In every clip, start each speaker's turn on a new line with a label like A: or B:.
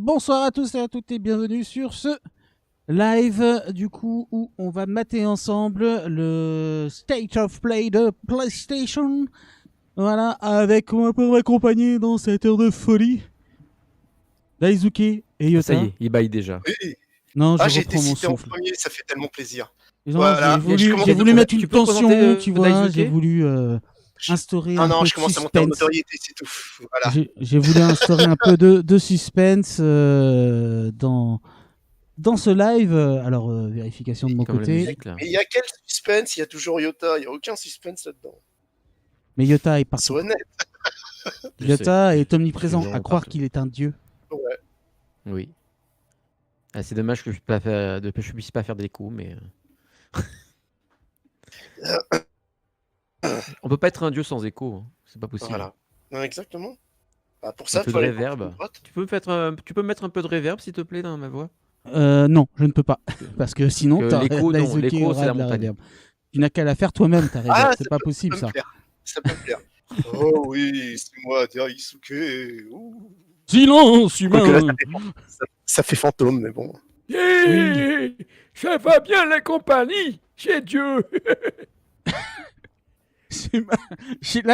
A: Bonsoir à tous et à toutes et bienvenue sur ce live du coup où on va mater ensemble le State of Play de PlayStation. Voilà, avec moi pour m'accompagner dans cette heure de folie, Daisuke et Yota.
B: Ça y est, il baille déjà.
C: Oui.
A: Non,
C: j'ai été
A: reprends mon
C: cité en
A: souffle.
C: premier, ça fait tellement plaisir.
A: Non,
C: Voilà.
A: J'ai voulu mettre une
B: Tu peux
A: tension,
B: présenter,
A: tu vois,
B: Daisuke
A: j'ai voulu instaurer un
C: Non,
A: peu
C: je
A: de
C: commence à monter en
A: suspense.
C: notoriété, c'est tout. Voilà.
A: J'ai voulu instaurer un peu de suspense dans ce live. Alors, vérification de mon
B: Comme la
A: côté.
B: musique, là.
C: Mais il y a quel suspense? Il y a toujours Yota, il n'y a aucun suspense là-dedans.
A: Mais Yota est partout.
C: Sois honnête.
B: Je
A: Yota est omniprésent,
B: Toujours
A: à croire
B: partout.
A: qu'il est un dieu.
C: Ouais.
B: Oui. Ah, c'est dommage que je puisse pas faire des coups, mais... On peut pas être un dieu sans écho, hein. C'est pas possible.
C: Voilà. Non, exactement. Bah, pour
B: Un
C: ça,
B: peu
C: faut
B: de
C: aller voir
B: reverb.
C: tout droit.
B: Tu peux mettre un peu de reverb, s'il te plaît, dans ma voix?
A: Non, je ne peux pas. Parce que sinon,
B: Que l'écho, non,
A: Daisuke
B: l'écho,
A: aura
B: c'est la
A: de la
B: montagne.
A: reverb. Tu n'as qu'à la faire toi-même, ta reverb.
C: Ah,
A: C'est pas possible,
C: Ça
A: ça.
C: peut me plaire. Ça peut me plaire. Oh oui, c'est moi, Daisuke. Ouh.
A: Silence,
C: Quoique là,
A: humain.
C: ça fait fantôme, mais bon.
B: Hey, ça va bien la compagnie, j'ai Dieu.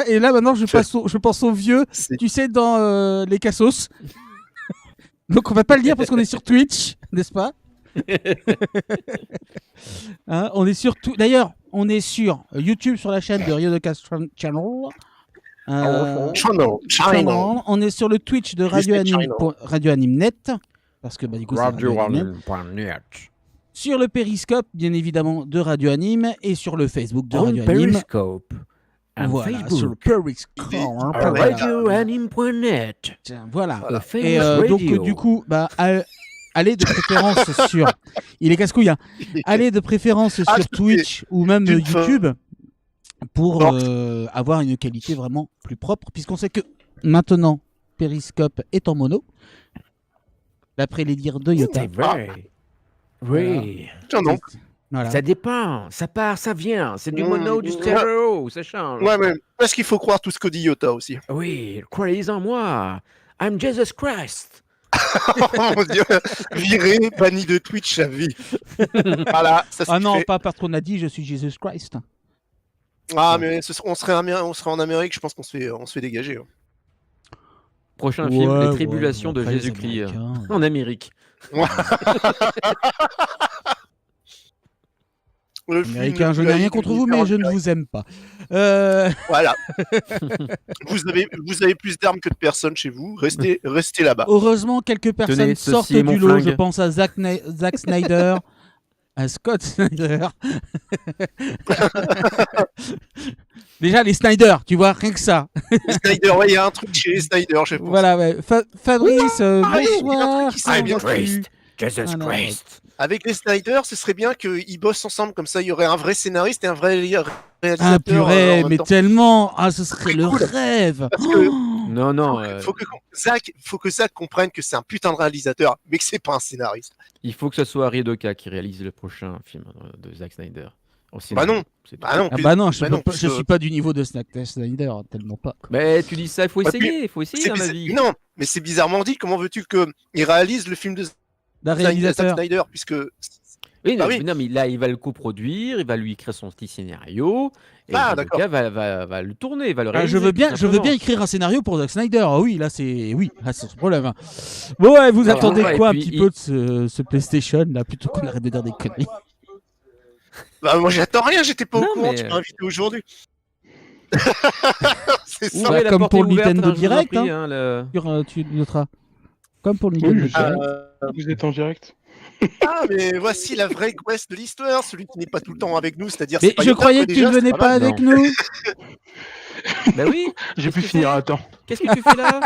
A: Et là, maintenant, je pense au vieux,
C: C'est-
A: tu sais, dans les Cassos. Donc, on va pas le dire parce qu'on est sur Twitch, n'est-ce pas? Hein, on est sur tout. D'ailleurs, on est sur YouTube sur la chaîne de Ryodocast Channel.
C: Channel.
A: Channel. On est sur le Twitch de Radio
C: Disney
A: Anime, Radio Anime Net, parce que du coup c'est Radio Anime. Sur le Periscope, bien évidemment, de Radio Anime et sur le Facebook de Radio Anime.
B: Periscope.
A: Voilà, sur le Periscope.
B: radioanime.net.
A: Voilà.
C: Voilà.
A: Et donc du coup, allez de préférence sur. Il est casse-couille. Hein. Allez de préférence sur
C: je
A: Twitch ou même
C: d'une
A: YouTube pour
C: Bon.
A: avoir une qualité vraiment plus propre, puisqu'on sait que maintenant Periscope est en mono. D'après les dires de Yota.
B: C'est vrai. Oui.
C: Tiens, non.
A: Voilà.
B: Ça dépend, ça part, ça vient. C'est du
C: Mmh,
B: mono, du stéréo, ça change.
C: Ouais, mais parce qu'il faut croire tout ce que dit Yota aussi.
B: Oui, croyez en moi. I'm Jesus Christ.
C: Oh mon dieu, viré, banni de Twitch à vie. Voilà, ça
A: Ah
C: c'est
A: non,
C: fait.
A: pas parce qu'on a dit je suis Jesus Christ.
C: Ah, mais on serait en Amérique, je pense qu'on se fait dégager. Hein.
B: Prochain film,
A: Ouais,
B: Les Tribulations
A: ouais,
B: de
A: après, les
B: Jésus-Christ
A: Américains.
B: en Amérique.
C: Le film
A: Américains,
C: le
A: je
C: plus
A: n'ai rien
C: haï
A: contre
C: de
A: vous, mais je ne
C: l'univers.
A: vous aime pas.
C: Voilà. vous avez plus d'armes que de personnes chez vous. Restez là-bas.
A: Heureusement, quelques personnes
B: Tenez,
A: sortent
B: ceci est
A: du
B: mon
A: lot. Je
B: flingue.
A: pense à Zack Snyder, à Scott Snyder. Déjà, les Snyder, tu vois, rien que ça.
C: Les Snyder, ouais, il y a un truc chez les Snyder, je pense.
A: Voilà, ouais. Fabrice,
C: il y a un
A: bonsoir.
C: truc qui s'est
A: comment
C: bien
A: vas-tu?
B: Jesus
A: Voilà.
B: Christ.
C: Avec les Snyder, ce serait bien qu'ils bossent ensemble, comme ça il y aurait un vrai scénariste et un vrai réalisateur.
A: Ah purée,
C: en même
A: mais
C: temps.
A: tellement. Ah, ce serait le
C: Cool.
A: rêve.
C: Parce que-
A: Oh
B: Non,
C: faut que Zach comprenne que c'est un putain de réalisateur, mais que c'est pas un scénariste.
B: il faut que ce soit Rydoka qui réalise le prochain film de Zack Snyder. Au
C: Bah
B: cinéma.
C: non.
B: C'est tout.
C: Bah non,
A: Ah bah non, je
C: parce que
A: suis pas du niveau de Snyder, tellement pas. Quoi.
B: Mais tu dis ça, il faut
C: Ouais,
B: essayer
C: c'est
B: dans la
C: bizarre-
B: vie.
C: Non, mais c'est bizarrement dit. Comment veux-tu qu'il réalise le film de
A: D'un
C: Zack
A: réalisateur.
C: Snyder, puisque
B: Oui,
C: Bah
B: non,
C: oui.
B: mais non, mais là, il va le coproduire, il va lui écrire son petit scénario, et
C: Ah,
B: Rydoka va le tourner, va le
A: Ah,
B: réaliser.
A: je veux bien
B: tout
A: écrire un scénario pour Zack Snyder. Ah oui, là c'est ce problème. Hein. Bon ouais, vous
B: Voilà.
A: attendez
B: Ouais,
A: quoi
B: et
A: un
B: puis,
A: petit peu de ce PlayStation là, plutôt qu'on arrête de dire des conneries.
C: bah, moi j'attends rien, j'étais pas
B: Non,
C: au courant,
B: mais-
C: tu m'as invité aujourd'hui. C'est ça.
B: Ouvrez la
A: comme
B: porte
A: pour
B: est ouverte,
A: Nintendo
B: hein, je vous en
A: Direct,
B: prie, hein,
A: Tu noteras. Comme pour le Nintendo
D: Oui,
A: Direct.
D: Vous êtes en direct.
C: Ah, mais voici la vraie quest de l'histoire, celui qui n'est pas tout le temps avec nous, c'est-à-dire.
A: Mais
C: c'est pas
A: je
C: Yota,
A: croyais
C: quoi,
A: que tu
C: déjà,
A: ne venais
C: c'est
A: pas
C: mal.
A: avec nous.
B: Bah oui,
D: J'ai
B: Qu'est-ce
D: pu
B: que
D: finir
B: c'est
D: à temps.
B: qu'est-ce que tu fais là?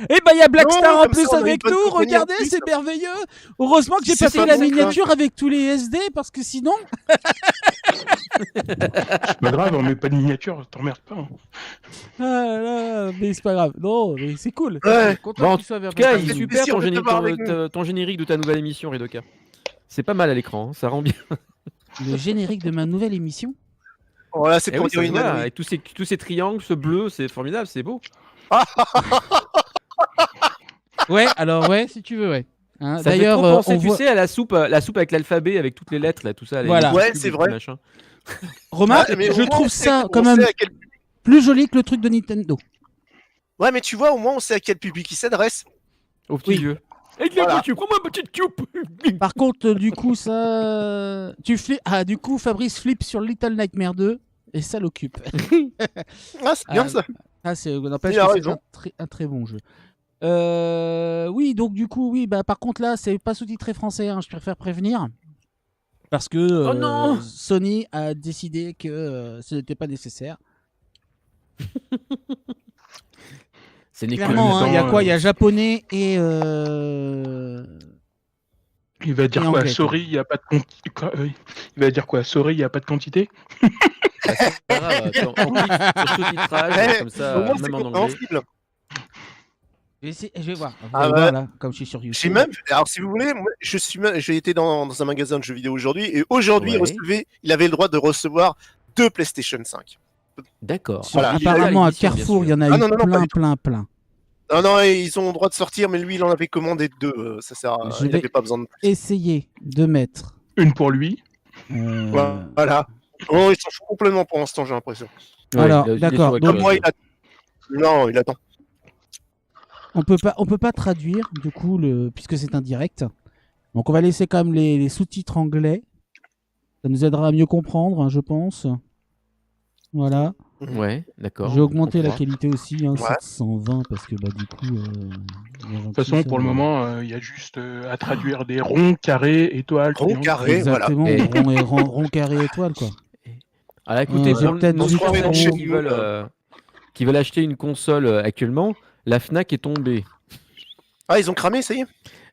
A: Eh ben il y a Blackstar
C: Non,
A: en
C: comme
A: plus
C: ça, on a une
A: avec
C: bonne
A: nous.
C: compagnie en
A: Regardez,
C: plus.
A: c'est merveilleux. Heureusement que j'ai
C: C'est
A: pas fait
C: pas
A: la
C: bon, ça.
A: miniature avec tous les SD parce que sinon.
D: C'est pas grave, on met pas de miniature, t'emmerdes pas. Hein.
A: Ah là, mais c'est pas grave. Non, mais c'est cool.
C: Ouais.
A: Content
B: Bon,
A: que tu sois
B: En
A: vers
B: tout cas,
C: Ça
B: il est
C: fait
B: super
C: plaisir de te voir avec nous.
B: ton générique de ta nouvelle émission, Rydoka. C'est pas mal à l'écran, hein, ça rend bien.
A: le générique de ma nouvelle émission.
C: Voilà, c'est
B: Eh
C: pour
B: oui,
C: dire
B: ça se
C: une
B: voit,
C: ennui.
B: avec tous ces triangles, ce bleu, c'est formidable, c'est beau.
A: Ouais, alors ouais, si tu veux, ouais. Hein,
B: Ça fait
A: d'ailleurs,
B: trop penser,
A: on
B: tu
A: voit.
B: sais, à la soupe avec l'alphabet, avec toutes les lettres, là, tout ça.
A: Voilà.
B: les
C: Ouais,
B: cubes
C: c'est
B: et tout,
C: vrai.
B: machin.
A: Remarque,
C: Mais au
A: je
C: moins,
A: trouve
C: on sait-
A: ça
C: on
A: quand
C: sait
A: même
C: à quel-
A: plus joli que le truc de Nintendo.
C: Ouais, mais tu vois, au moins, on sait à quel public il s'adresse.
B: Aux petits
A: Oui.
B: vieux. Avec
C: Voilà.
B: la voiture, prends-moi ma petite coupe.
A: Par contre, du coup, ça. Du coup, Fabrice flippe sur Little Nightmare 2 et ça l'occupe.
C: Ah, c'est bien
A: Ah,
C: ça.
A: Ah, n'empêche
C: Il a
A: que c'est
C: raison.
A: un très bon jeu. Oui, donc du coup, oui, bah par contre là, c'est pas sous-titré français, hein, je préfère prévenir. Parce que
B: Oh non
A: Sony a décidé que ce n'était pas nécessaire.
B: C'est Nicolas.
A: Clairement, hein, il y a
D: Attends,
A: quoi Il y a japonais et.
D: Il va dire
A: Et
D: quoi?
A: anglais,
D: Sorry, il n'y a pas de quantité. Il va dire quoi? Sorry, il n'y a pas de quantité.
B: Bah, c'est pas grave, on clique sur sous-titrage,
C: Ouais,
B: comme
C: au
B: ça,
C: moins, c'est
B: même en anglais.
C: compréhensible.
A: Je vais voir. Vous
C: Ah
A: allez
C: ouais.
A: voir là, comme je suis sur
C: J'ai
A: YouTube.
C: même, alors si vous voulez, moi, j'ai été dans un magasin de jeux vidéo aujourd'hui et aujourd'hui
B: Ouais.
C: il avait le droit de recevoir 2 PlayStation 5.
B: D'accord.
C: Voilà, il a
A: Apparemment, à
B: l'édition, bien
A: Carrefour, il y
B: sûr.
A: en a
C: Ah
A: eu
C: non, non, non, pas
A: plein.
C: Non, non, et ils ont le droit de sortir, mais lui il en avait commandé 2. Ça sert à...
A: Je
C: Il
A: vais-
C: avait pas besoin de plus.
A: Essayer de mettre.
D: Une pour lui.
C: Voilà. Oh, il s'en fout complètement pour l'instant, j'ai l'impression.
A: Alors,
B: il est
A: d'accord,
B: sur
A: donc-
C: Comme moi, il attend. Non, il attend.
A: On peut pas traduire du coup puisque c'est un direct. Donc on va laisser quand même les sous-titres anglais. Ça nous aidera à mieux comprendre, hein, je pense. Voilà.
B: Ouais, d'accord.
A: J'ai augmenté
B: on
A: la
B: comprend.
A: qualité aussi, hein,
C: Ouais.
A: 720 parce que bah du coup.
D: De toute façon, pour le moment, il y a juste à traduire des ronds, carrés, étoiles,
C: Rond,
D: triangles.
C: carré, voilà.
A: Exactement.
B: Et-
A: Rond, carré, étoile quoi.
B: Alors écoutez,
A: j'ai
B: pour
A: peut-être
B: nos
A: vu
B: trois
A: trop.
B: amis qui veulent acheter une console actuellement, la Fnac est tombée.
C: Ah, ils ont cramé, ça y est.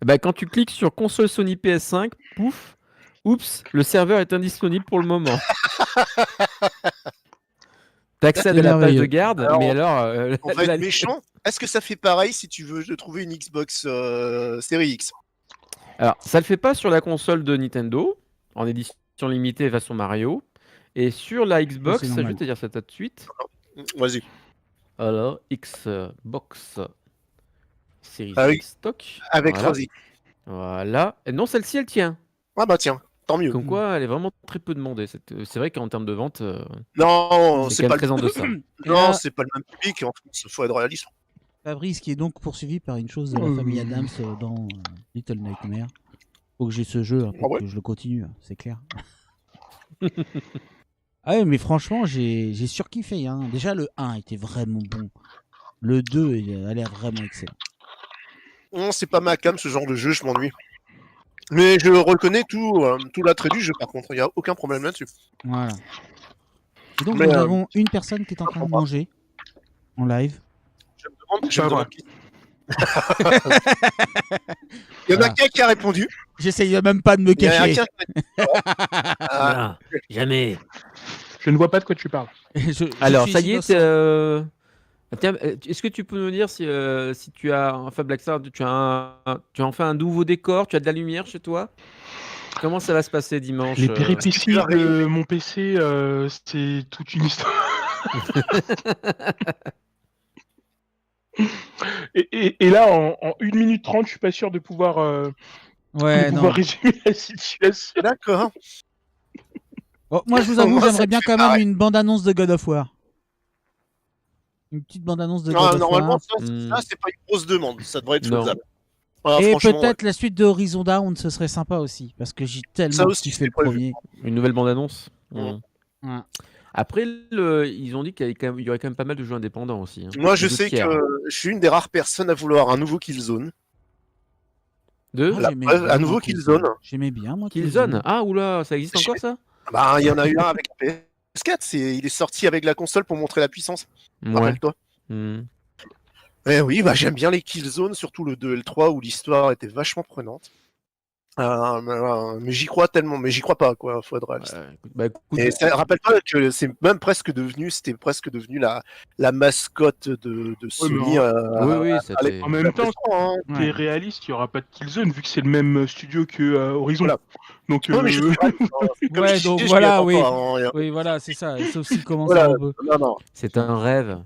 B: Bah, quand tu cliques sur console Sony PS5, pouf, oups, le serveur est indisponible pour le moment. T'accèdes à la page de
A: merveilleux.
B: garde,
C: Alors,
B: mais alors...
C: On va être méchant. Est-ce que ça fait pareil si tu veux trouver une Xbox Series X?
B: Alors, ça le fait pas sur la console de Nintendo, en édition limitée façon Mario. Et sur la Xbox,
A: c'est
B: je
A: normal.
B: vais te dire ça tout de suite.
C: Vas-y.
B: Alors, Xbox Series
C: Ah oui.
B: X stock.
C: Avec
B: voilà.
C: Rosie.
B: Voilà. Et non, celle-ci, elle tient.
C: Ah bah tiens, tant mieux.
B: Comme quoi, elle est vraiment très peu demandée. C'est vrai qu'en termes de vente,
C: Non,
B: c'est
C: c'est
B: quand
C: pas
B: même très en
C: le...
B: deçà.
A: Et
C: Non,
A: là,
C: c'est pas le même public. En fait, il faut être réaliste.
A: Fabrice qui est donc poursuivi par une chose de la famille Adams dans Little Nightmare. Faut que j'ai ce jeu hein, pour
C: Ah ouais
A: que je le continue, hein, c'est clair. Ah ouais, mais franchement, j'ai surkiffé. Hein. Déjà, le 1 était vraiment bon. Le 2, il a l'air vraiment excellent.
C: Non, c'est pas ma cam, ce genre de jeu, je m'ennuie. Mais je reconnais tout l'attrait du jeu, par contre. Il n'y a aucun problème là-dessus.
A: Voilà. Et donc,
C: Mais,
A: nous avons une personne qui est en train de manger en live.
C: Je me demande,
D: Ça va.
C: qui. Il y en a
A: Voilà.
C: qu'un qui a répondu.
A: J'essaye même pas de me
C: Il y en a
A: cacher.
C: qu'un qui a Ah,
B: jamais.
D: Je ne vois pas de quoi tu parles.
B: Alors,
A: suis
B: ça y est,
A: innocent.
B: tiens, est-ce que tu peux nous dire si tu as, enfin Black Star, tu as enfin un nouveau décor, tu as de la lumière chez toi? Comment ça va se passer dimanche
D: Les péripéties
C: tu vas
D: de mon PC, c'est toute une histoire. Et là, en 1 minute 30, je suis pas sûr de pouvoir,
A: Ouais, non.
D: résumer la situation.
C: D'accord.
A: Oh, moi, je vous avoue,
C: Moi, ça
A: j'aimerais
C: me
A: bien
C: fait
A: quand même
C: pareil.
A: une bande-annonce de God of War. Une petite bande-annonce de God of
C: Normalement,
A: War.
C: ça, c'est pas une grosse demande. Ça devrait être
B: Non.
C: faisable. Voilà,
A: Et
C: franchement,
A: peut-être la suite de Horizon Dawn, ce serait sympa aussi. Parce que j'ai
C: Ça
A: tellement
C: aussi,
A: kiffé
C: c'est
A: le
C: prévu.
A: premier.
B: Une nouvelle bande-annonce?
C: Ouais.
A: Ouais.
B: Après, ils ont dit qu'il y aurait quand même pas mal de jeux indépendants aussi. Hein.
C: Moi, je
B: De
C: sais
B: tiers.
C: que je suis une des rares personnes à vouloir un nouveau Killzone.
B: De
A: Ah,
C: La
A: j'aimais
C: preuve,
A: bien,
C: un nouveau
A: moi,
C: Killzone.
A: J'aimais bien, moi.
B: Killzone? Ah, oula, ça existe encore ça?
C: Bah, il y en a eu un avec la PS4. Il est sorti avec la console pour montrer la puissance.
B: Ouais.
C: Rappelle-toi.
B: Hmm.
C: Eh oui, bah, j'aime bien les Killzone, surtout le 2 et le 3 où l'histoire était vachement prenante. Mais j'y crois tellement, mais j'y crois pas, quoi. Faut être réaliste.
B: Bah, écoute,
C: Et rappelle-toi que c'était presque devenu la mascotte de Sony.
B: oui,
C: à
B: c'était...
C: l'époque.
D: En même temps,
C: Hein.
D: t'es
A: Ouais.
D: réaliste, il n'y aura pas de Killzone vu que c'est le même studio que Horizon.
C: Voilà.
D: Donc,
C: Non, mais je suis réaliste, hein. Comme
A: Ouais,
C: je
A: donc
C: disais, je
A: voilà,
C: m'y attends
A: oui.
C: pas, hein.
A: Oui, voilà, c'est ça. Sauf s'il commence
C: Voilà.
A: à...
C: Non.
B: C'est un rêve.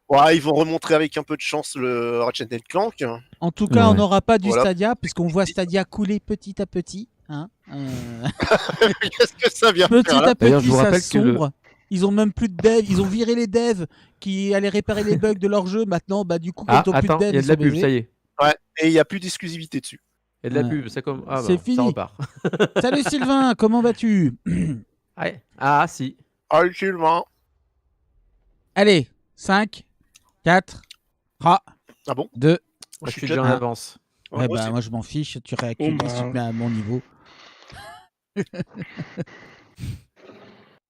C: Ouais, ils vont remontrer avec un peu de chance le Ratchet & Clank.
A: En tout cas, on
B: Ouais.
A: n'aura pas du
C: Voilà.
A: Stadia, puisqu'on voit Stadia couler petit à petit. Hein.
C: Qu'est-ce que ça vient
A: Petit
C: faire là
A: à
B: D'ailleurs,
A: petit,
B: je vous
A: ça
B: rappelle que le-
A: sombre. Ils ont même plus de devs. Ils ont viré les devs qui allaient réparer les bugs de leur jeu. Maintenant, bah du coup, quand
B: Ah,
A: ils ont plus de
B: attends,
A: devs,
B: il y a
A: ils
B: de la
A: sont
B: pub,
A: baisés.
B: ça y est.
C: Ouais, et il n'y a plus d'exclusivité dessus.
B: Il y a de la
A: Ouais.
B: pub, c'est comme. Ah,
A: C'est
B: bah,
A: fini.
B: ça repart.
A: Salut Sylvain, comment vas-tu?
B: Ouais. Ah, si.
C: Ah, Sylvain.
A: Allez, 5, 4, 3,
C: Ah bon
A: 2.
B: Moi,
C: je
B: je
C: suis
B: suis
C: déjà-
B: déjà en
A: Ah.
B: avance.
C: Ouais,
A: Ouais,
C: moi
A: bah,
C: aussi.
A: moi je m'en fiche, tu réactualises,
D: Bon, bah.
A: tu te mets à mon niveau.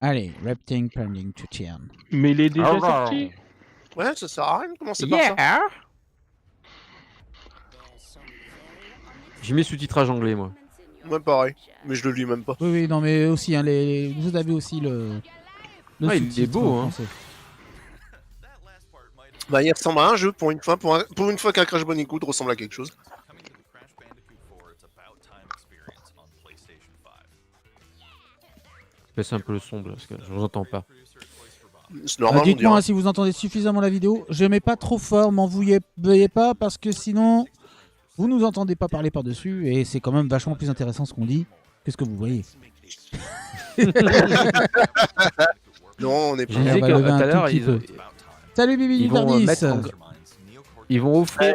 A: Allez, Rapting Pending to Turn.
D: Mais il est déjà
B: Ah,
D: sorti.
C: Ouais, ça sert à rien de commencer par ça.
B: Yeah. J'ai mis sous-titrage anglais, moi.
C: Ouais, pareil. Mais je le lis même pas.
A: Oui, oui, non, mais aussi, hein, vous avez aussi le
B: Ah, il est
A: sous-titre
B: beau,
A: en
B: hein.
A: français.
C: Bah, il ressemble à un jeu pour une fois. Pour une fois qu'un Crash Bandicoot ressemble à quelque chose.
B: Baisse un peu le son, parce que je vous entends pas.
C: C'est normal, on
A: Dites-moi
C: dirait.
A: hein, si vous entendez suffisamment la vidéo. Je mets pas trop fort, m'en veuillez pas, parce que sinon, vous nous entendez pas parler par-dessus, et c'est quand même vachement plus intéressant ce qu'on dit que ce que vous voyez.
C: Non, on est
B: Je
C: pas.
B: disais
A: on va
B: que
A: lever
B: tout
A: un
B: à l'heure,
A: tout petit peu. Salut Bibi
B: ils vont
A: Dardis.
B: mettre ils vont offrir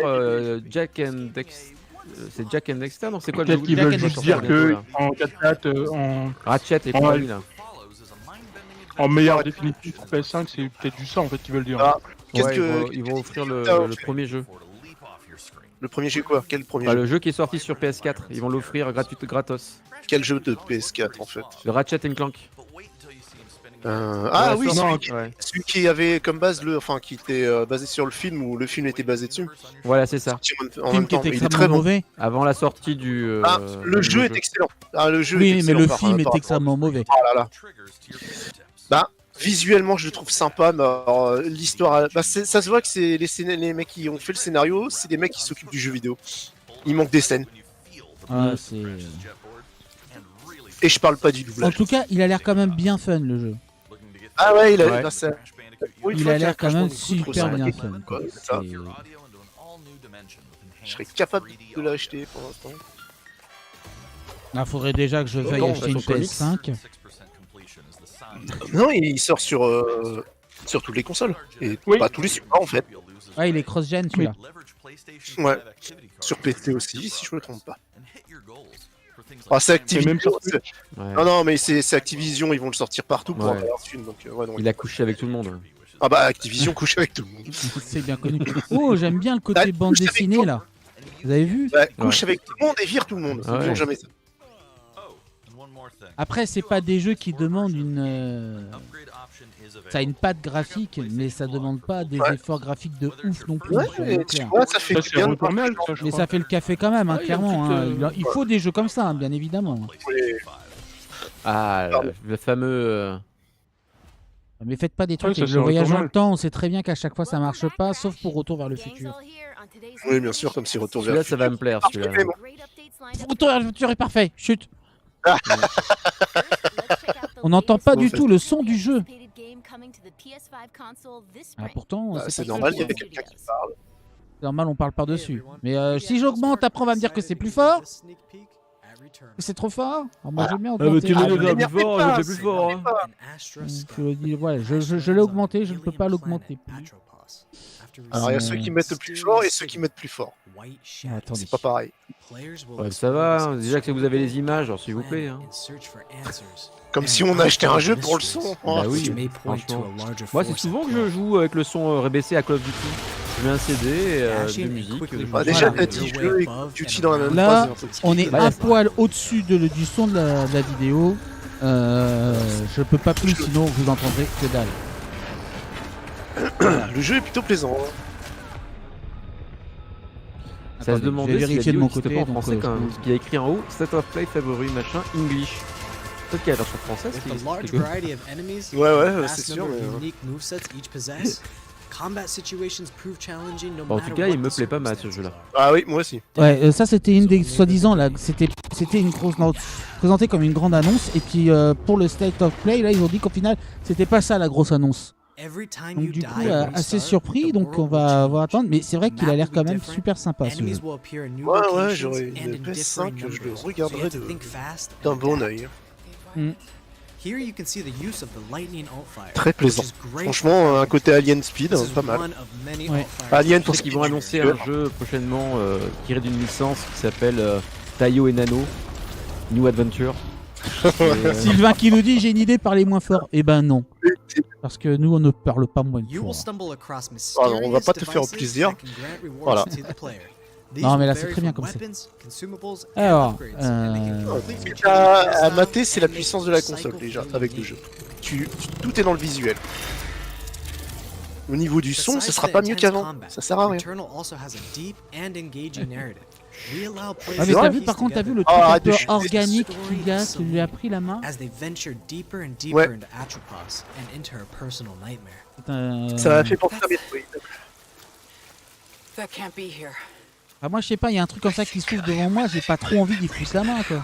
B: Jack and Dexter. C'est Jack and Dexter, non? C'est quoi le
D: Peut-être
B: jeu
D: qu'ils
A: Jack
D: veulent
A: and
D: juste
A: Dexter,
D: dire que en 4K,
B: Ratchet et
D: Ouais.
B: compagnie, là.
D: en meilleure définition sur PS5, c'est peut-être du ça en fait qu'ils veulent dire.
C: Ah, qu'est-ce
B: Ouais,
C: que.
B: ils vont offrir
C: Ah,
B: le premier jeu.
C: Le premier jeu quoi? Quel premier
B: Enfin,
C: jeu?
B: le jeu qui est sorti sur PS4. Ils vont l'offrir gratos.
C: Quel jeu de PS4 en fait?
B: Le Ratchet & Clank.
C: Ah oui,
D: non,
C: celui qui avait comme base qui était basé sur le film ou le film était basé dessus.
B: Voilà, c'est ça.
C: En
A: Film
C: même
A: qui
C: temps,
A: est
C: il est très
A: extrêmement
C: bon.
A: mauvais.
B: Avant la sortie du.
C: Le jeu est excellent. Ah, le jeu est
A: Oui, mais
C: excellent
A: le
C: par-
A: film
C: par-
A: est extrêmement mauvais.
C: Oh là là. Bah, visuellement, je le trouve sympa, mais alors, l'histoire, ça se voit que c'est les mecs qui ont fait le scénario, c'est des mecs qui s'occupent du jeu vidéo. Il manque des scènes.
A: Ah, c'est...
C: Et je parle pas du
A: En
C: doublage.
A: tout cas, il a l'air quand même bien fun le jeu.
C: Ah ouais, il a
B: Ouais.
C: bah, ça- pour une
A: Il
C: fois
A: a
C: qu'il y
A: l'air quand
C: Crash
A: même
C: Bandicoot,
A: super
C: ressemble à
A: bien
C: quelque
A: fun.
C: chose,
A: Quoi.
C: quoi, c'est ça.
A: C'est-
C: Je serais capable de l'acheter pour l'instant.
A: Là, faudrait déjà que je veuille
B: non,
A: acheter une
B: façon comics.
A: PS5.
C: Non, il sort sur toutes les consoles. Et
D: Oui.
C: pas tous les supports en fait.
A: Ah, il est cross-gen celui-là.
C: Ouais. Sur PC aussi, si je me trompe pas. Ah, c'est
D: C'est
C: Activision.
D: même sur
C: c'est-
D: Switch.
B: Ouais.
C: Non, non, mais c'est Activision, ils vont le sortir partout pour
B: Ouais.
C: avoir la thune, donc, ouais, non.
B: Il a couché avec tout le monde.
C: Ah bah Activision couche avec tout le monde.
A: C'est bien connu. Oh, j'aime bien le côté
C: Bah,
A: bande
C: couche avec
A: dessinée
C: tout.
A: là. Vous avez vu?
C: Bah, couche avec tout le monde et vire tout le monde.
B: Ah ouais.
C: Ils font jamais ça.
A: Après, c'est pas des jeux qui demandent une. Ça a une patte graphique, mais ça demande pas des
C: Ouais.
A: efforts graphiques de ouf non plus.
C: Ouais,
A: soyons
C: tu
A: clairs.
C: vois, ça fait
D: Ça,
C: du
D: c'est
C: bien de
D: Returnal,
C: voir
D: ça, je
A: Mais
D: crois.
A: ça fait le café quand même, hein,
B: Ouais, il y a une
A: clairement.
B: petite,
A: Hein. Il faut des jeux comme ça, hein, bien évidemment.
C: les-
B: Ah, le fameux.
A: Mais faites pas des trucs
D: Ouais, ça,
A: avec
D: c'est
A: le voyage dans
D: Returnal.
A: le temps. On sait très bien qu'à chaque fois ça marche pas, sauf pour Retour vers le futur.
C: Oui, bien sûr, comme si Retour vers
B: Celui-là,
C: le
B: ça va me plaire, celui-là.
C: futur.
A: Retour vers le futur est parfait. Chut. On n'entend pas du tout le son du jeu. Ah, pourtant,
C: Bah,
A: c'est
C: c'est
A: pas
C: normal,
A: ça,
C: il y a
A: quoi.
C: quelqu'un qui parle.
A: C'est normal, on parle par-dessus. Mais si j'augmente, après on va me dire que c'est plus fort. Que c'est trop fort. Alors moi j'aime bien augmenter.
B: tu
C: Ah,
B: l'as
C: mais
B: plus fort,
C: pas,
B: je fais plus fort. Hein.
A: Je le dis, ouais, je l'ai augmenté, je ne peux pas l'augmenter plus.
C: Alors il y a ceux qui mettent plus fort et ceux qui mettent plus fort.
A: Ah, attendez.
C: C'est pas pareil.
B: Ouais, ça va, hein. Déjà que vous avez les images, alors s'il vous plaît. Hein.
C: Comme si on achetait un jeu pour le son.
B: Bah oui, franchement. Moi, c'est souvent que je joue avec le son rebaissé à Call of Duty. Je mets un CD de musique.
C: Bah, déjà,
A: Voilà.
C: t'as dit jeu et Duty dans la même
A: Là,
C: phrase.
A: On est
B: Bah,
A: un poil au-dessus du son de la vidéo. Je peux pas plus, sinon vous entendrez que dalle.
C: Le jeu est plutôt plaisant. Hein.
B: Ça se
A: Attendez,
B: demandait
A: je vais
B: s'il y a
A: vérifier de
B: des
A: mon
B: mots qui étaient
A: côté.
B: pas en
A: donc,
B: français quand même.
A: je-
B: Parce qu'il y a écrit en haut State of Play February machin English. Peut-être qu'il y a la version française qui existe.
C: Ouais, c'est sûr. Mais,
B: Bon, en tout cas, il me plaît pas mal ce jeu-là.
C: Ah oui, moi aussi.
A: Ouais, ça c'était une des soi-disant là, c'était une grosse présenté comme une grande annonce et puis pour le State of Play là ils ont dit qu'au final c'était pas ça la grosse annonce. Donc du coup, assez surpris, donc on va attendre. Mais c'est vrai qu'il a l'air quand même super sympa ce jeu.
C: Ouais, j'aurais une PS5, je le regarderais d'un bon oeil. Très plaisant. Franchement, un côté Alien Speed, pas mal.
A: Ouais.
C: Alien
B: Parce qu'ils vont annoncer un jeu prochainement tiré d'une licence qui s'appelle Taio et Nano New Adventure.
A: Sylvain qui nous dit j'ai une idée, parlez moins fort. Eh ben non. Parce que nous on ne parle pas moins fort.
C: Pardon, on va pas te faire plaisir. Voilà.
A: Non mais là c'est très bien comme ça. Alors,
C: Ce que t'as à mater, c'est la puissance de la console déjà, avec le jeu. Tout est dans le visuel. Au niveau du son, ce sera pas mieux qu'avant. Ça sert à rien.
A: ah mais t'as vu par contre, t'as vu le truc un peu organique qu'il y a, qui lui a pris la main.
C: Ouais. Ça m'a fait penser à Metroid.
A: Ah, moi je sais pas, il y a un truc comme ça qui s'ouvre devant moi, j'ai pas trop envie d'y foutre la main quoi.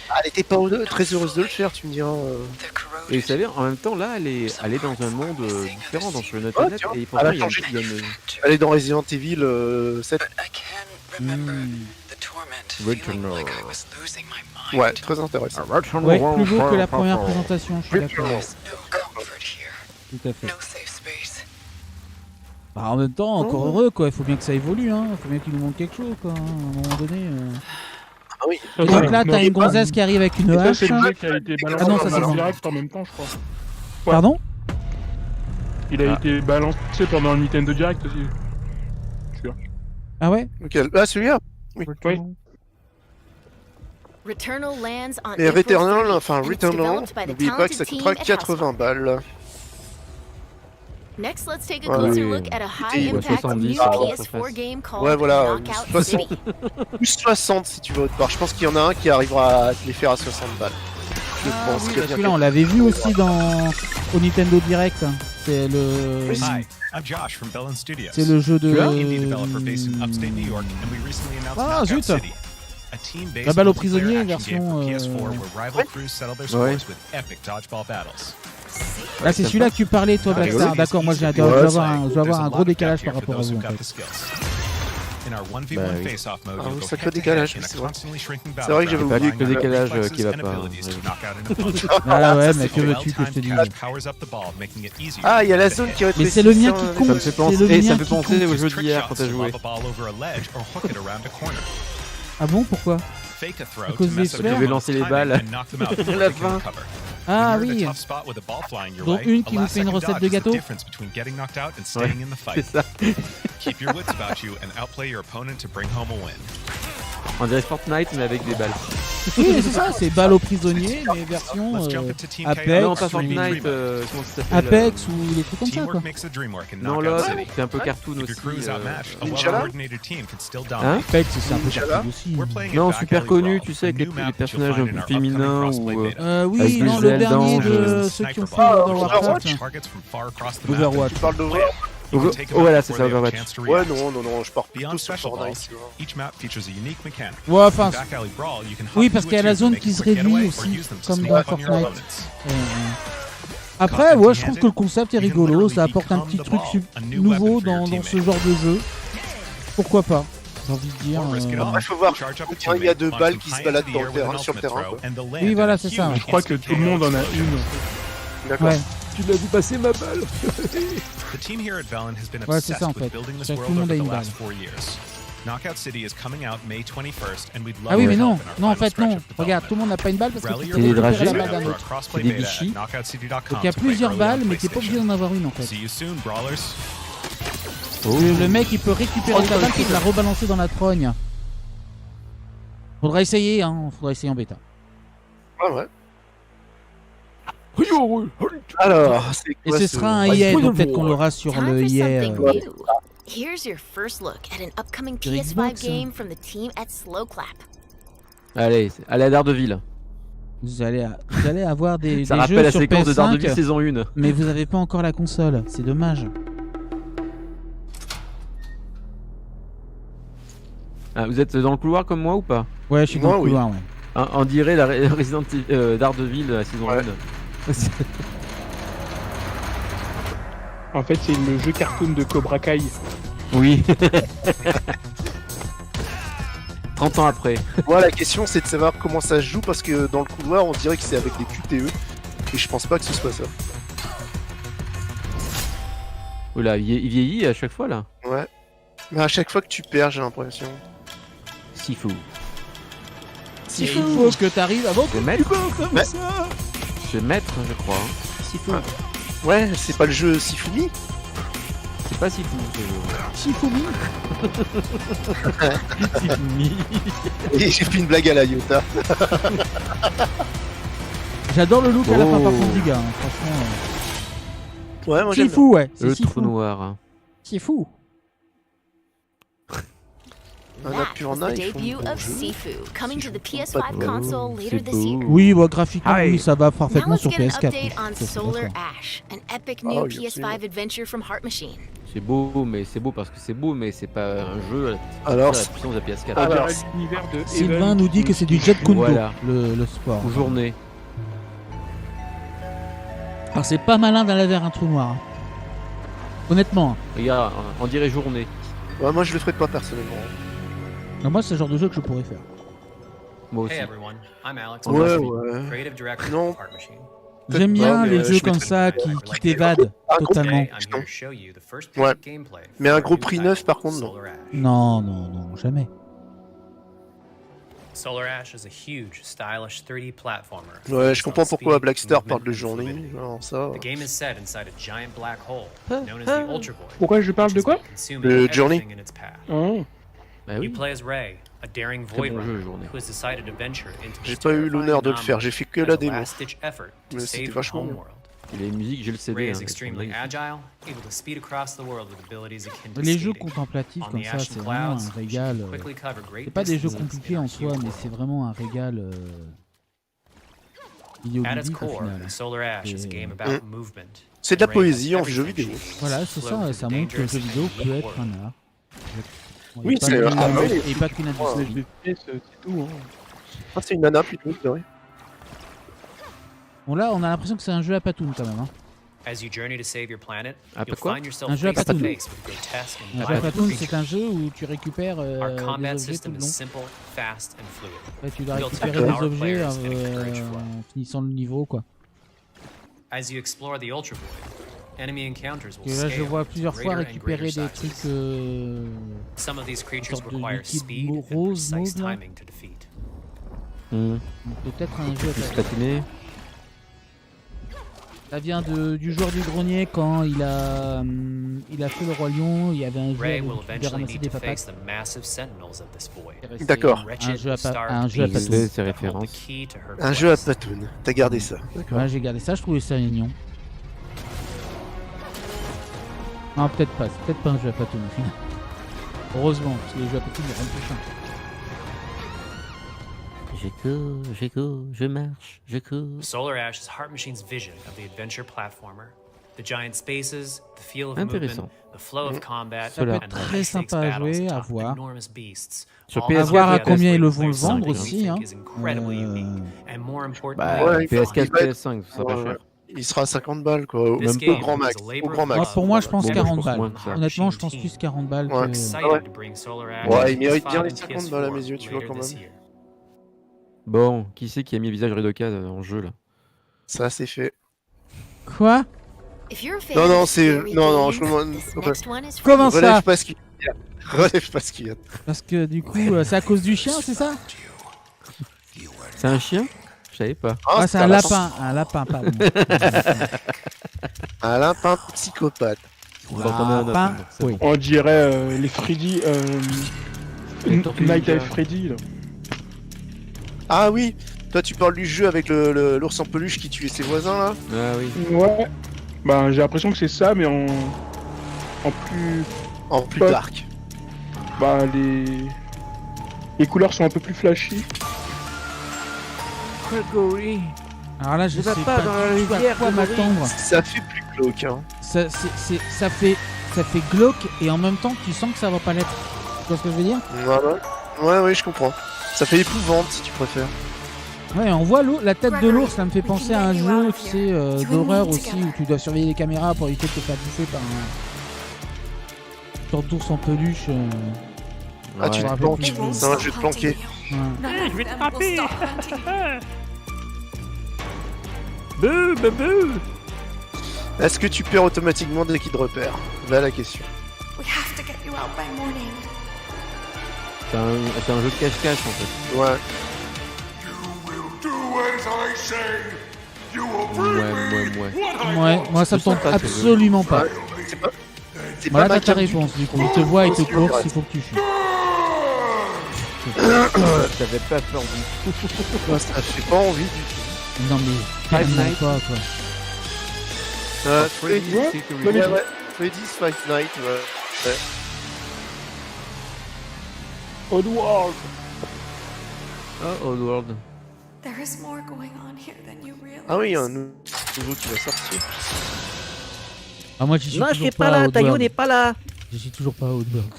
C: Ah, elle était pas très heureuse de le faire, tu me diras.
B: Et vous savez, en même temps, là, elle est dans un monde différent dans ce jeu
C: Ouais,
B: net.
C: tiens,
B: Et pourtant,
C: elle a
B: il y a
C: changé
B: il y a une...
C: Elle est dans Resident Evil 7.
B: Returnal.
C: Ouais, très intéressant.
A: Ouais, plus beau que la première présentation, je suis d'accord. Tout à fait. Bah, en même temps, encore heureux quoi, il faut bien que ça évolue, hein. Il faut bien qu'il nous montre quelque chose quoi, à un moment donné.
C: Ah oui.
A: Et donc là, t'as une gonzesse qui arrive avec une
D: Et ça,
A: hache.
D: c'est le jeu qui a été balancé
A: Ah non, ça, c'est
D: en
A: bon.
D: direct en même temps, je crois.
A: Pardon?
D: Il a été balancé pendant le Nintendo Direct aussi.
A: Ah ouais?
C: Lequel ? Ah, celui-là. Oui.
D: Oui.
C: Et Returnal, n'oubliez pas que ça coûtera 80 balles.
E: Next, let's take a
C: Ouais,
E: closer
B: oui.
E: look at a high-impact
B: 70,
E: new
B: ça
E: PS4
B: fait.
E: game called
C: Ouais, voilà,
E: Knockout
C: 60.
E: City.
C: Plus 60 si tu veux autre part. Je pense qu'il y en a un qui arrivera à te les faire à 60 balles. Je pense qu'il y a bien
A: Celui-là, on l'avait vu aussi au Nintendo Direct. C'est le.
C: Oui,
F: Hi, I'm Josh from Bellin Studios.
A: C'est le jeu de.
F: Indie developer based in upstate New York, and we recently announced
A: Ah,
F: Knockout
A: zut.
F: City, a team-based
A: La balle au
F: multiplayer
A: prisonnier,
F: action game for
A: version,
F: PS4 where rival crews settle their
B: Ouais.
F: scores with epic dodgeball battles.
A: Là, c'est celui-là que tu parlais, toi,
F: Knockout
A: Blackstar.
F: City
A: D'accord,
F: is
A: moi,
F: easy to
A: je dois
F: play.
A: avoir
F: There's
A: un
F: a
A: gros
F: lot of
A: décalage
F: gap
A: par
F: here for
A: rapport à
F: those
A: vous,
F: who
A: en
F: got
A: fait.
F: the skills. In our 1v1
B: Bah oui.
F: face-off mode,
C: Ah
F: you'll
C: oui,
F: go
C: sacré
F: head-to-head
C: décalage,
F: in a
C: c'est vrai.
F: constantly shrinking
C: C'est vrai que j'avais
F: battleground,
C: oublié
B: que le décalage
F: reflexes
B: qui va
F: and
B: pas,
F: abilities
B: ouais.
F: to knock out an opponent.
A: Ah ouais,
C: Ça,
A: mais
C: c'est
A: que
C: bon.
A: veux-tu que je te dise?
F: Well-timed catch powers up the ball, making it easier
C: Ah, il y a la
F: to
C: zone
F: hit.
C: qui rétrécit.
A: Mais c'est le mien qui compte.
B: Ça me fait penser,
A: C'est le
B: ça
A: mien
B: me fait
A: qui
B: penser
A: compte.
B: au jeu
F: Trick
B: d'hier
F: shots
B: quand t'as
F: to
B: joué.
F: lob a ball over a ledge or hook it around a corner.
A: Ah bon, pourquoi?
F: Fake a throw
A: À cause
F: to
A: des
F: mess up
A: sphères.
F: your
B: Je vais lancer les
F: timing
B: balles.
F: and knock them out before
B: À la
F: they can
B: fin.
F: recover.
A: Ah
F: When you're in
A: oui.
F: a tough spot with a ball flying your
A: Dont
F: way,
A: une qui
F: a
A: vous fait une
F: last-second
A: recette
F: dodge
A: de
F: is the
A: gâteau.
F: difference between getting knocked out and staying in the
B: C'est
F: fight.
B: ça.
F: Keep your wits about you and outplay your opponent to bring home a win.
B: On dirait Fortnite, mais avec des balles.
A: Oui, c'est ça, c'est balle aux prisonniers, mais version
F: Let's jump into Team
A: Apex,
F: Chaos.
B: Non, pas
A: ou-
B: Fortnite, comment ça s'appelle
A: Apex ou des trucs comme ça, quoi.
F: Teamwork makes the dream work in
B: Non,
F: Knockout
B: là,
F: City.
B: c'est un peu cartoon
F: If your
B: aussi.
F: crew is outmatched, a
C: Ninja
F: well-coordinated team can still
B: Hein
F: dominate.
A: Apex, c'est un peu
C: Inch'Allah.
A: cartoon aussi.
F: We're playing
B: Non,
F: at Back
B: super
F: Alley
B: connu,
F: Brawl,
B: tu sais,
F: a
B: avec
F: new
B: les
F: map that you'll
B: personnages
F: find
B: un
F: in
B: peu
F: our
B: féminins
F: upcoming
B: ou.
F: crossplay beta.
A: Oui,
B: Avec
A: non,
B: des
A: le
B: ailes
A: dernier
B: d'ange,
A: de ceux
F: Sniper
A: qui ont fait
F: ball.
A: World of Warcraft.
F: Targets from far across the map.
A: Overwatch.
C: Tu parles de
F: You can
B: Oh,
F: take them
B: oh,
F: out
B: voilà,
F: before
B: c'est ça,
F: they have a
B: Overwatch.
F: chance to
C: Ouais,
F: react.
C: non, je pars plutôt
F: Beyond
C: sur
F: special balls,
C: Fortnite. tu vois.
F: each map features a unique mechanic.
A: Ouais, enfin,
F: In Back Alley Brawl, you can hop
A: oui,
F: into
A: parce
F: a
A: qu'il y a la
F: tube
A: zone
F: to make
A: qui
F: a
A: se
F: quick getaway
A: réduit
F: or
A: aussi,
F: use them to
A: comme
F: sneak
A: dans
F: up on your
A: Fortnite.
F: opponents.
A: Après, ouais, je trouve que le concept est rigolo, ça apporte un petit truc nouveau dans ce genre de jeu. Pourquoi pas? J'ai envie de dire.
F: Or risk it all.
C: Après, faut voir.
F: Charge up a
C: Quand il y a
F: teammate,
C: deux
F: launch
C: balles
F: them
C: qui se
F: high
C: baladent
F: into the
C: dans le
F: air with
C: terrain,
F: an
C: sur le
F: ultimate
C: terrain,
F: throw,
C: quoi.
F: and they'll land
A: Oui,
F: in
A: voilà,
F: a
A: c'est ça,
F: huge
A: ouais.
D: Je crois que
F: instant
D: tout le monde en a
F: KO.
D: une.
C: D'accord.
A: Ouais.
B: Tu l'as vu passer ma balle.
F: The team here at Velen has been
A: Ouais, c'est
F: obsessed
A: ça, en
F: with
A: fait.
F: building this
A: C'est que
F: world
A: tout le monde
F: over
A: a
F: the
A: une
F: last
A: balle.
F: 4 years. Knockout City is coming out May 21st, and we'd love
A: Ah oui,
F: your
A: mais non,
F: help in our
A: non, en
F: final
A: fait, non.
F: stretch of
A: Regarde, tout le
F: development.
A: monde n'a pas une balle parce que
F: Rally
A: tu
F: your
A: peux
B: des
F: crew
A: récupérer la
B: dragées.
A: balle d'un
F: for our
A: autre.
F: crossplay
B: C'est des
F: beta
B: bichis.
F: at knockoutcity.com
A: Donc il y a
F: to play
A: plusieurs
F: early on
A: balles, mais t'es pas obligé
F: PlayStation.
A: d'en avoir une en fait.
F: See you soon, brawlers.
A: Le mec il peut récupérer ta balle et la rebalancer dans la trogne. Faudra essayer, hein, faudra essayer en bêta.
C: Ouais, ouais. Alors, c'est
A: Et
C: quoi
A: ce sera un EA, donc peut-être qu'on l'aura sur
E: Time
A: le
E: for
A: EA.
E: something new. Here's your first look at an upcoming
A: Xbox,
E: PS5
A: hein.
E: game from the team at Slowclap.
B: Allez, allez à Daredevil.
A: Vous allez avoir des
B: Ça
A: jeux
B: rappelle la
A: sur
B: séquence de Daredevil
A: PS5,
B: saison 1.
A: mais vous avez pas encore la console, c'est dommage.
B: Ah, vous êtes dans le couloir comme moi ou pas?
A: Ouais, je suis dans
C: Moi,
A: le
C: oui.
A: couloir, ouais.
B: On dirait la Resident Daredevil la saison
C: Ouais.
B: 1.
D: En fait, c'est le jeu cartoon de Cobra Kai.
B: Oui. 30 ans après.
C: Moi, la question, c'est de savoir comment ça se joue, parce que dans le couloir, on dirait que c'est avec des QTE, et je pense pas que ce soit ça.
B: Oula, il vieillit à chaque fois là.
C: Ouais. Mais à chaque fois que tu perds, j'ai l'impression.
B: Sifu.
A: Il faut que t'arrives avant que
B: Le maître,
A: comme
C: Ouais.
A: ça.
B: c'est maître, je crois. Hein. Sifu.
C: Ouais, c'est pas le jeu Sifumi?
B: C'est pas Sifu ce jeu.
A: Shifumi.
B: Sifumi.
C: Et j'ai fait une blague à la Yota.
A: J'adore le look à la fin par
B: Oh.
A: contre du gars, hein, franchement.
C: Ouais, moi
A: C'est
C: j'aime
A: fou, ouais. C'est
B: Le
A: si
B: trou
A: fou.
B: noir.
A: C'est fou.
C: Un
E: That was
C: Annapurna,
E: the
C: ils font
E: debut
C: de bons
E: of
C: jeux.
E: Sifu, coming to the
C: je me trompe pas
E: PS5
C: de-
E: console
B: Oh,
E: later
B: c'est
E: this year.
B: beau.
A: Oui, bah, graphiquement,
B: Ah,
A: oui,
B: et-
A: ça va
E: Now
A: parfaitement
E: let's
A: sur
E: get an
A: PS4.
E: update on
A: Ça, c'est
E: Solar
A: d'accord.
E: Ash, an epic
C: Oh,
E: new
C: bien
E: PS5
C: sûr.
E: adventure from Heart Machine.
B: C'est beau, mais c'est beau parce que c'est beau, mais c'est pas un jeu
C: Alors,
B: à la puissance de la PS4.
D: On
C: Alors,
D: dirait l'univers de
A: Sylvain
D: Even
A: nous dit que c'est du jet kundo,
B: Voilà.
A: le sport.
B: Ou journée.
A: Alors c'est pas malin d'aller vers un trou noir. Hein. Honnêtement.
B: Regarde, on dirait journée.
C: ouais, moi je le ferai pas personnellement.
A: Non, moi c'est le genre de jeu que je pourrais faire.
B: Moi aussi.
G: Hey everyone, I'm Alex,
B: Ouais,
C: Ouais,
G: Murphy,
C: ouais.
G: creative director
C: Non.
G: of Heart Machine.
A: J'aime
C: pas,
A: bien
C: mais
A: les
C: je
A: jeux comme
C: mettrais-
A: ça qui t'évadent
C: Un gros
A: totalement.
G: Today, I'm here to show you the first piece
C: Ouais.
G: of gameplay
C: Mais
G: for
C: un
G: our
C: gros
G: new
C: prix
G: title,
C: neuf, par contre, non.
G: Solar Ash.
A: Non, non, non, jamais.
G: Solar Ash is a huge, stylish 3D platformer.
C: Ouais, je
G: focused on
C: comprends pourquoi
G: speed,
C: Blackstar
G: movement,
C: parle de
G: and
C: journée.
G: fluidity.
C: Alors ça.
G: The game is set inside a giant black hole known as the Ultra Void.
D: Pourquoi je parle
G: which
D: de
G: has
D: quoi
G: been consuming
C: Le Journey.
G: everything in its path.
D: Oh.
B: Bah
G: You
B: oui.
G: play as Ray, a daring
B: Très
G: void
B: bon jeu,
G: runner
B: Journée.
G: who has decided to venture into
C: J'ai
G: this
C: pas eu
G: terrifying
C: l'honneur de le faire, j'ai fait que
G: anomaly
C: la
G: as a
C: démo.
G: last-ditch effort to
C: Mais c'était
G: save her
C: vachement bien.
G: homeworld.
B: Il a une musique, j'ai le CD.
G: Ray
B: hein,
G: is
B: avec
G: extremely
B: son
G: agile, able to speed across the world with abilities akin to
A: Les jeux
G: skating.
A: contemplatifs
G: On
A: comme
G: the
A: ça,
G: ashen
A: c'est vraiment un
G: clouds, she
A: régal.
G: can quickly cover great
A: C'est pas des jeux
G: distances
A: compliqués
G: in
A: en
G: her
A: soi,
G: cube
A: mais
G: world.
A: c'est vraiment un régal
G: At its
A: vidéoludique au
G: core,
A: final.
G: Solar Ash is a game
A: Et-
G: about movement.
C: C'est de la
G: Ray has
C: poésie en
G: everything
C: jeu vidéo.
G: she needs
A: Voilà,
G: to
A: c'est
G: flow
A: ça,
G: through
A: ça
G: the
A: montre que le jeu
G: dangerous
A: vidéo
G: and
A: peut
G: unique
A: être un
G: world.
A: art. Bon,
C: Oui,
A: et pas
C: c'est
A: une-
C: ah, oui.
A: et pas qu'une industrie.
D: Les FPS, c'est tout. Hein.
C: Ah, c'est une nana plutôt, c'est vrai.
A: Bon là, on a l'impression que c'est un jeu à patoun quand même. Hein.
G: As you journey to save your planet,
B: Ah,
G: you'll
B: quoi
G: find yourself
A: Un jeu à
G: face to
A: patoun.
G: face with grotesque and
A: Un jeu à
G: violent
A: patoun, c'est
G: creatures.
A: un jeu où tu récupères
G: Our
A: des
G: combat
A: objets tout
G: system
A: le
G: is
A: long.
G: simple, fast, and fluid.
A: Ouais, tu dois
G: Built
A: récupérer
G: to
A: des
G: empower
A: objets
G: players and encourage flow.
A: en finissant le niveau quoi.
G: As you explore the Ultra Void, enemy encounters will
A: Et là, je
G: scale
A: vois
G: to
A: plusieurs fois
G: greater and
A: récupérer
G: greater
A: des trucs.
G: sizes. Some of these creatures
A: sorte de
G: require
A: liquide
G: speed and
A: rose,
G: precise
A: mauve, là.
G: timing to defeat.
A: Peut-être un jeu à
B: Plus
A: patoun.
B: patiné.
A: Ça vient du joueur du grenier quand il a fait le roi lion. Il y avait un jeu
G: Ray
A: où
G: will
A: tu devais
G: eventually
A: ramasser
G: need
A: des
G: to face
A: patates.
G: the massive sentinels of this void.
C: D'accord.
G: Wretched,
A: jeu à pa-
G: starved
A: un jeu à
G: beasts
A: patoun.
B: C'est ses
G: that hold the
B: références.
G: key to her
C: Un jeu à
G: quest.
C: patoun. T'as gardé ça. D'accord.
A: Ouais, j'ai gardé ça, je trouvais ça mignon. Non, peut-être pas, c'est peut-être pas un jeu à patoun au final. Heureusement, parce que les jeux à patoun, ils rendent plus chiant.
B: Je cours, je marche, je cours.
G: Solar Ash is Heart Machine's vision of the adventure platformer. The giant spaces, the feel of
B: Intéressant.
G: movement, the flow of combat,
A: Ça peut
B: Solar.
A: être
G: and
A: très
G: high-stakes
A: sympa à
G: battles
A: jouer, à
G: atop
A: voir.
G: enormous beasts.
B: Sur
G: All
B: PS4,
A: À voir à
G: together
A: combien ils le
G: brings
A: vont le
G: something
A: vendre
G: we
A: aussi.
G: think
A: Hein.
G: is incredibly unique, and more importantly,
B: Bah,
C: Ouais,
B: PS4,
C: il va être-
B: PS5, ça sera pas
C: Ouais,
B: cher.
C: Il sera à 50 balles quoi. Au,
G: This
B: Même
G: game
B: pas.
C: au grand max.
G: is a
C: Au
G: labor
C: grand
G: of
C: max.
A: Moi, pour moi, je pense
B: Bon, moi,
A: 40
B: je pense
A: balles.
B: moins que ça.
A: Honnêtement, je pense plus 40 balles
C: Ouais.
A: que.
G: Excited
C: Ouais.
G: to bring Solar Ash
C: Ouais,
G: to
C: il mérite
G: PS5
C: bien les
G: and
C: 50 balles à mes yeux, tu vois,
G: later
C: quand
G: this
C: même.
G: year.
B: Bon, qui c'est qui a mis le visage Ridoka en jeu là?
C: Ça c'est fait.
A: Quoi?
E: If you're a fan
C: Non, non,
E: of
C: c'est-
E: scary
C: non, non,
E: games,
C: je-
E: this
C: ouais.
E: next one is for
A: Comment
E: you.
A: ça?
C: Relève pas ce qu'il y a. Relève pas ce qu'il y a.
A: Parce que du coup, c'est à cause du chien, c'est ça?
B: C'est un chien? Je savais pas.
A: Ah, c'est un lapin. Un lapin, pardon.
C: Un lapin psychopathe.
B: Vous entendez un autre,
A: Lapin,
B: donc c'est
A: oui.
B: bon.
D: On dirait les Freddy.
B: Les Tortues
D: Night
B: Ninja.
D: of Freddy. Là.
C: Ah oui, toi tu parles du jeu avec l'ours en peluche qui tuait ses voisins là.
B: Ah oui.
D: Ouais. Bah, j'ai l'impression que c'est ça, mais en plus.
C: En plus
D: Ouais.
C: dark.
D: Bah, les couleurs sont un peu plus flashy.
B: Gregory.
A: Alors là, je
B: Ne va
A: sais
B: pas
A: pas
B: dans la
A: du tout à
B: rivière,
A: quoi
B: Grégory.
A: m'attendre.
C: Ça fait plus glauque hein.
A: Ça fait glauque et en même temps, tu sens que ça va pas l'être. Tu vois ce que je veux dire?
C: Voilà. Ouais, ouais, je comprends. Ça fait épouvante si tu préfères.
A: Ouais, on voit la tête de l'ours, ça me fait penser à un jeu, tu sais, d'horreur aussi, où tu dois surveiller les caméras pour éviter de te faire bouffer par un sorte d'ours en peluche.
C: Ah, tu
A: me
C: te
A: rappelles
C: planques,
A: plus.
C: c'est un jeu de planquer.
A: Ouais.
H: Je vais te frapper.
C: Est-ce que tu perds automatiquement dès qu'il te repère? Voilà la question.
H: We have to get you out by morning.
B: C'est un jeu de cache-cache en fait.
C: Ouais.
A: Ouais, moi ça me tente absolument pas.
C: C'est
A: Voilà
C: pas
A: ta
C: ma cam du
A: réponse du coup. Il te voit, il te course, il faut que tu fuis.
B: T'avais pas peur du tout.
C: tout. Ça fait pas envie du tout.
A: Non mais tellement pas quoi.
C: Freddy's, ouais. Freddy's Five Nights, ouais.
D: Oddworld.
B: Oh, Oddworld.
H: There is more going on here than you realize.
C: Ah oui, il y a un nouveau qui va sortir.
A: Ah moi j'y suis
I: Non, je
A: toujours
I: suis pas là, Tayo
A: Oddworld.
I: n'est pas là.
A: Je suis toujours pas à Oddworld.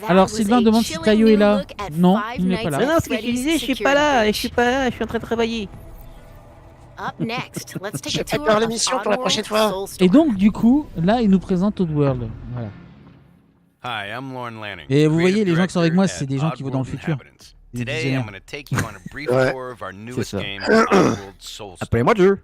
E: That
A: Alors
E: was
A: Sylvain
E: a
A: demande si
E: chilling
A: Tayo est
E: new
A: là.
E: look at
A: Non,
E: Five
A: il n'est pas
E: Nights
A: là.
I: Mais non,
E: at
I: ce que je
E: Freddy's
I: disais, je suis
E: Security
I: pas là,
E: Breach.
I: je suis pas là, je suis en train de travailler.
E: Up next, let's take
C: Je
E: a tour
C: prépare
E: of
C: l'émission pour la prochaine
E: Oddworld
C: fois.
E: Soulstorm.
A: Et donc du coup, là il nous présente Oddworld. Voilà.
J: Hi, I'm Lorne Lanning.
A: Et vous voyez,
J: creative
A: les gens qui sont avec moi,
J: director
A: c'est des
J: at
A: gens qui vont dans le
J: Oddworld
A: futur.
J: Inhabitants.
A: Des
J: Today,
A: visionnaires.
J: I'm going to take you on a brief
C: Ouais.
J: tour of our newest
B: ça.
J: game, Oddworld Soulstorm.
B: Appelez-moi Dieu.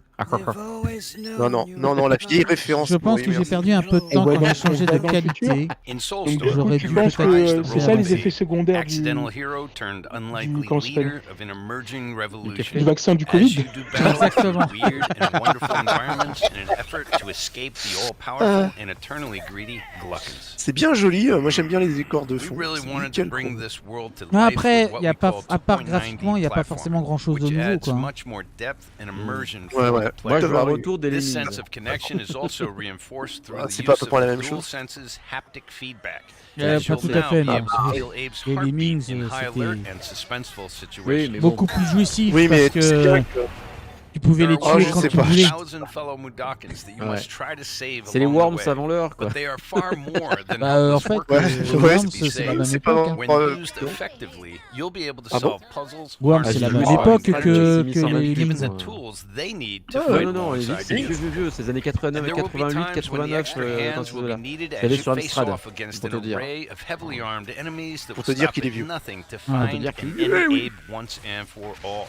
C: Non, la vieille référence.
A: Je pense
C: oui,
A: que j'ai
C: merci.
A: perdu un peu de temps
D: voit
A: quand j'ai
D: dans-
A: changé
D: on
A: de
D: voit dans le
A: qualité.
J: In
D: Donc,
J: Soulstorm,
A: J'aurais
D: tu
A: dû
D: penses
A: peut-être
D: que c'est ça les
A: avancer.
D: effets secondaires du
J: accidental hero turned unlikely
D: comment ça s'appelle
J: leader of an emerging revolution.
D: vaccin du
J: As
D: Covid.
J: you do battle
A: Exactement.
J: with weird and wonderful environments in an effort to escape the all-powerful and eternally greedy Gluckons.
C: C'est bien joli, moi j'aime bien les décors de
J: We
C: fond.
J: really
C: C'est
J: wanted
C: nickel,
J: to bring
C: quoi.
J: this world to
A: Mais
J: life
A: après,
J: with what
A: y a
J: we
A: pas,
J: call
A: à part
J: 2.9D
A: graphiquement, il n'y a pas forcément grand chose de
J: which
A: nouveau
J: adds
A: quoi.
J: much more depth and immersion
C: Ouais,
J: for
C: ouais.
J: the
B: Moi je
J: player.
B: veux un
C: oui.
B: retour des
J: This
B: Lemmings.
J: sense of connection is also reinforced through
C: Ah,
J: the
C: c'est pas à
J: use
C: peu
J: of
C: près la même
J: dual
C: chose.
J: senses haptic feedback.
A: Pas
J: As you'll
A: tout à
J: now
A: fait,
J: be
A: non.
J: able to feel Abe's
A: Les Lemmings,
J: heartbeat in high
A: c'était
J: alert and suspenseful
B: Oui,
J: situations.
B: mais bon.
A: Beaucoup plus jouissif
C: Oui, mais
A: parce
C: c'est
A: que
C: bien que...
A: tu pouvais les
J: There are
A: tuer
C: je
A: quand
C: sais
A: tu
C: pas.
A: voulais.
J: 1,000 fellow Mudokons that you
B: Ouais.
J: must try to save
B: C'est les
J: along the
B: Worms
J: way.
B: avant l'heure quoi.
J: But they are far more than
A: Bah en
J: helpless
A: fait,
J: workers
C: Ouais,
J: who
C: ouais,
J: need to
A: Worms
J: be
A: c'est la
J: saved.
A: même
C: C'est pas
A: époque. hein.
J: When used effectively, you'll be able to
C: Ah bon
J: solve puzzles.
A: Worms
B: Ah,
A: c'est la
B: j'ai
A: même
B: joué
A: époque
B: sur
A: que
B: Xbox
A: les
B: 628,
A: Lemmings.
J: The
B: moi.
J: tools they need to
B: Non,
J: fight
B: non, non,
J: alongside
B: c'est
J: you.
B: vieux, c'est les années
J: And
B: 89,
J: there will be
B: 88,
J: times when the
B: 89
J: extra
B: dans
J: hands
B: ce
J: will be
B: jeu-là.
J: needed
B: J'allais
J: as
B: sur
J: you face
B: Amstrad,
J: off against
B: pour
J: an
B: te dire.
J: array of heavily armed enemies that
C: Pour
J: will
C: te dire
J: stop
C: qu'il est
J: at
C: vieux.
J: nothing to
A: Ah,
J: find
B: dire
J: and
B: qu'il est
J: end
B: vieux, oui.
J: Abe once and for all.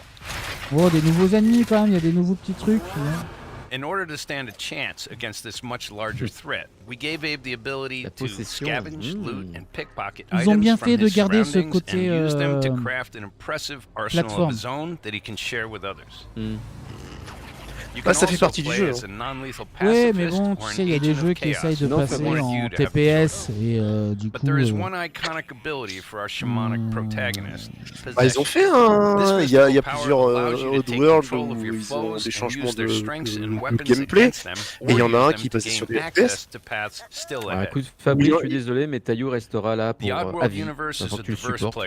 A: Oh, des nouveaux ennemis quand même, il y a des nouveaux petits trucs.
J: In order to stand a chance against this much larger threat, we gave Abe the ability
B: La
J: to
B: possession.
J: scavenge, loot, and pickpocket
A: Ils ont
J: items
A: bien
J: from
A: fait de
J: his
A: garder ce
J: surroundings
A: côté,
J: and use them to craft an impressive arsenal
A: plateforme.
J: of his own that he can share with others. You
C: Bah,
J: can
C: ça fait
J: also
C: partie du
J: play
C: jeu,
J: as a non-lethal
A: Ouais, mais
J: pacifist
A: bon,
J: or
A: tu
J: an
A: sais, il y a des
J: agent
A: jeux
J: of
A: qui
J: chaos.
A: essayent de
B: Non,
A: passer
B: c'est moi.
A: en TPS et du
J: But
A: coup.
J: there is one iconic ability for our shamanic protagonist.
C: Bah, ils ont fait un... Il y a plusieurs Oddworld où ils ont des changements de gameplay, et il y en a un qui passait sur des FPS.
B: Ah, écoute, Fabrice, je suis désolé, mais Taillou restera là pour à vie. Faut que tu le supportes.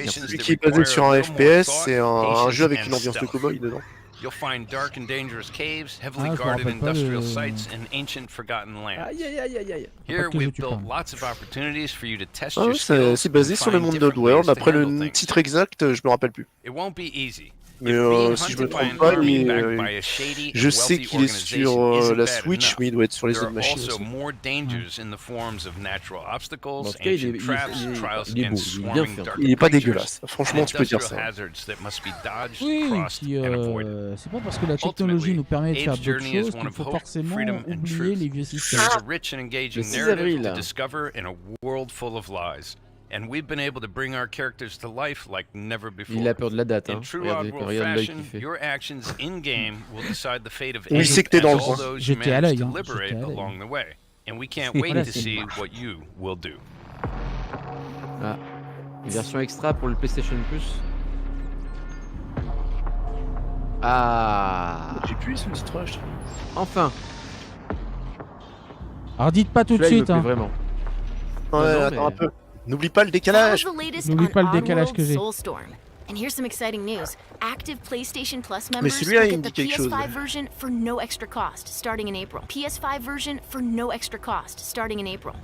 C: Celui qui est basé sur un FPS, c'est un jeu avec une ambiance de cowboy dedans.
J: You'll find dark and dangerous caves, heavily
A: Ah, je me
J: guarded
A: rappelle pas
J: industrial
A: le-
J: sites, and ancient forgotten lands.
B: Aïe aïe aïe aïe aïe.
J: Here,
A: Pas que
J: we've
A: tu
J: built
A: parles.
J: lots of opportunities for you to test
C: Ah
J: your
C: ouais,
J: skills
C: c'est basé
J: and
C: sur le
J: find
C: monde
J: different
C: d'Oddworld.
J: ways to
C: Après,
J: handle
C: le
J: things.
C: titre exact, je me rappelle plus.
J: It won't be easy.
C: Mais
J: If being
C: si je me
J: hunted by
C: trompe
J: an
C: pas,
J: army backed by a shady
C: je
J: and
C: sais
J: wealthy
C: qu'il est sur
J: organization isn't
C: la
J: bad
C: Switch,
J: enough.
C: mais il doit être sur les
J: There
C: autres
J: are
C: machines
J: also
C: aussi.
J: more dangers in the forms of natural obstacles,
B: En tout cas, il est-
J: ancient traps,
B: il est-
J: trials
B: il est beau,
J: against
B: il est bien
J: swarming
B: fait.
J: dark
C: Il est pas
J: creatures,
C: dégueulasse. Franchement,
J: and
C: tu peux dire
J: industrial
C: ça.
J: hazards that must be dodged,
A: Oui,
J: crossed,
A: puis
J: and avoided.
A: c'est pas parce que la technologie nous permet de faire
J: Abe's
A: d'autres
J: journey is
A: choses
J: one
A: qu'il
J: of
A: faut
J: hope,
A: forcément
J: freedom, and
A: oublier
J: truth.
A: les vieux systèmes.
J: There's a rich and engaging
B: Le 6
J: narrative
B: avril,
J: to
B: là.
J: discover in a world full of lies. And we've been able to bring our characters to life like never before.
B: Il a peur de la date, hein.
J: In true
B: Regardez,
J: Oddworld
B: regarde l'œil
J: fashion,
B: qu'il fait.
J: your actions in-game will decide the fate of
C: Oui,
J: Abe
C: c'est que t'es dans
J: and
C: le
J: all
C: coin.
J: those you
A: J'étais à
J: manage
A: l'œil,
J: to
A: hein,
J: liberate
A: j'étais à l'œil.
J: along the way. And we can't
A: Voilà,
J: wait to
A: c'est
J: see
A: une
J: what you will do.
B: Une version extra pour le PlayStation Plus. Ah.
C: J'ai plus ce titre-là, je trouve.
B: Enfin.
A: Alors dites pas tout de
B: Celui-là, il me
A: suite.
B: plaît
A: Hein.
B: vraiment.
C: Ouais,
B: non,
C: attends
B: mais-
C: un peu. N'oublie pas le
E: That was
C: décalage.
E: the latest
A: N'oublie
E: on
A: pas le décalage que
E: Oddworld
A: j'ai.
E: Soulstorm. And here's some exciting news. Active PlayStation Plus
C: Mais
E: members
C: celui-là,
E: will
C: il
E: get
C: me
E: the
C: dit quelque chose.
E: PS5 version for no extra cost starting in April. PS5 version for no extra cost starting in April.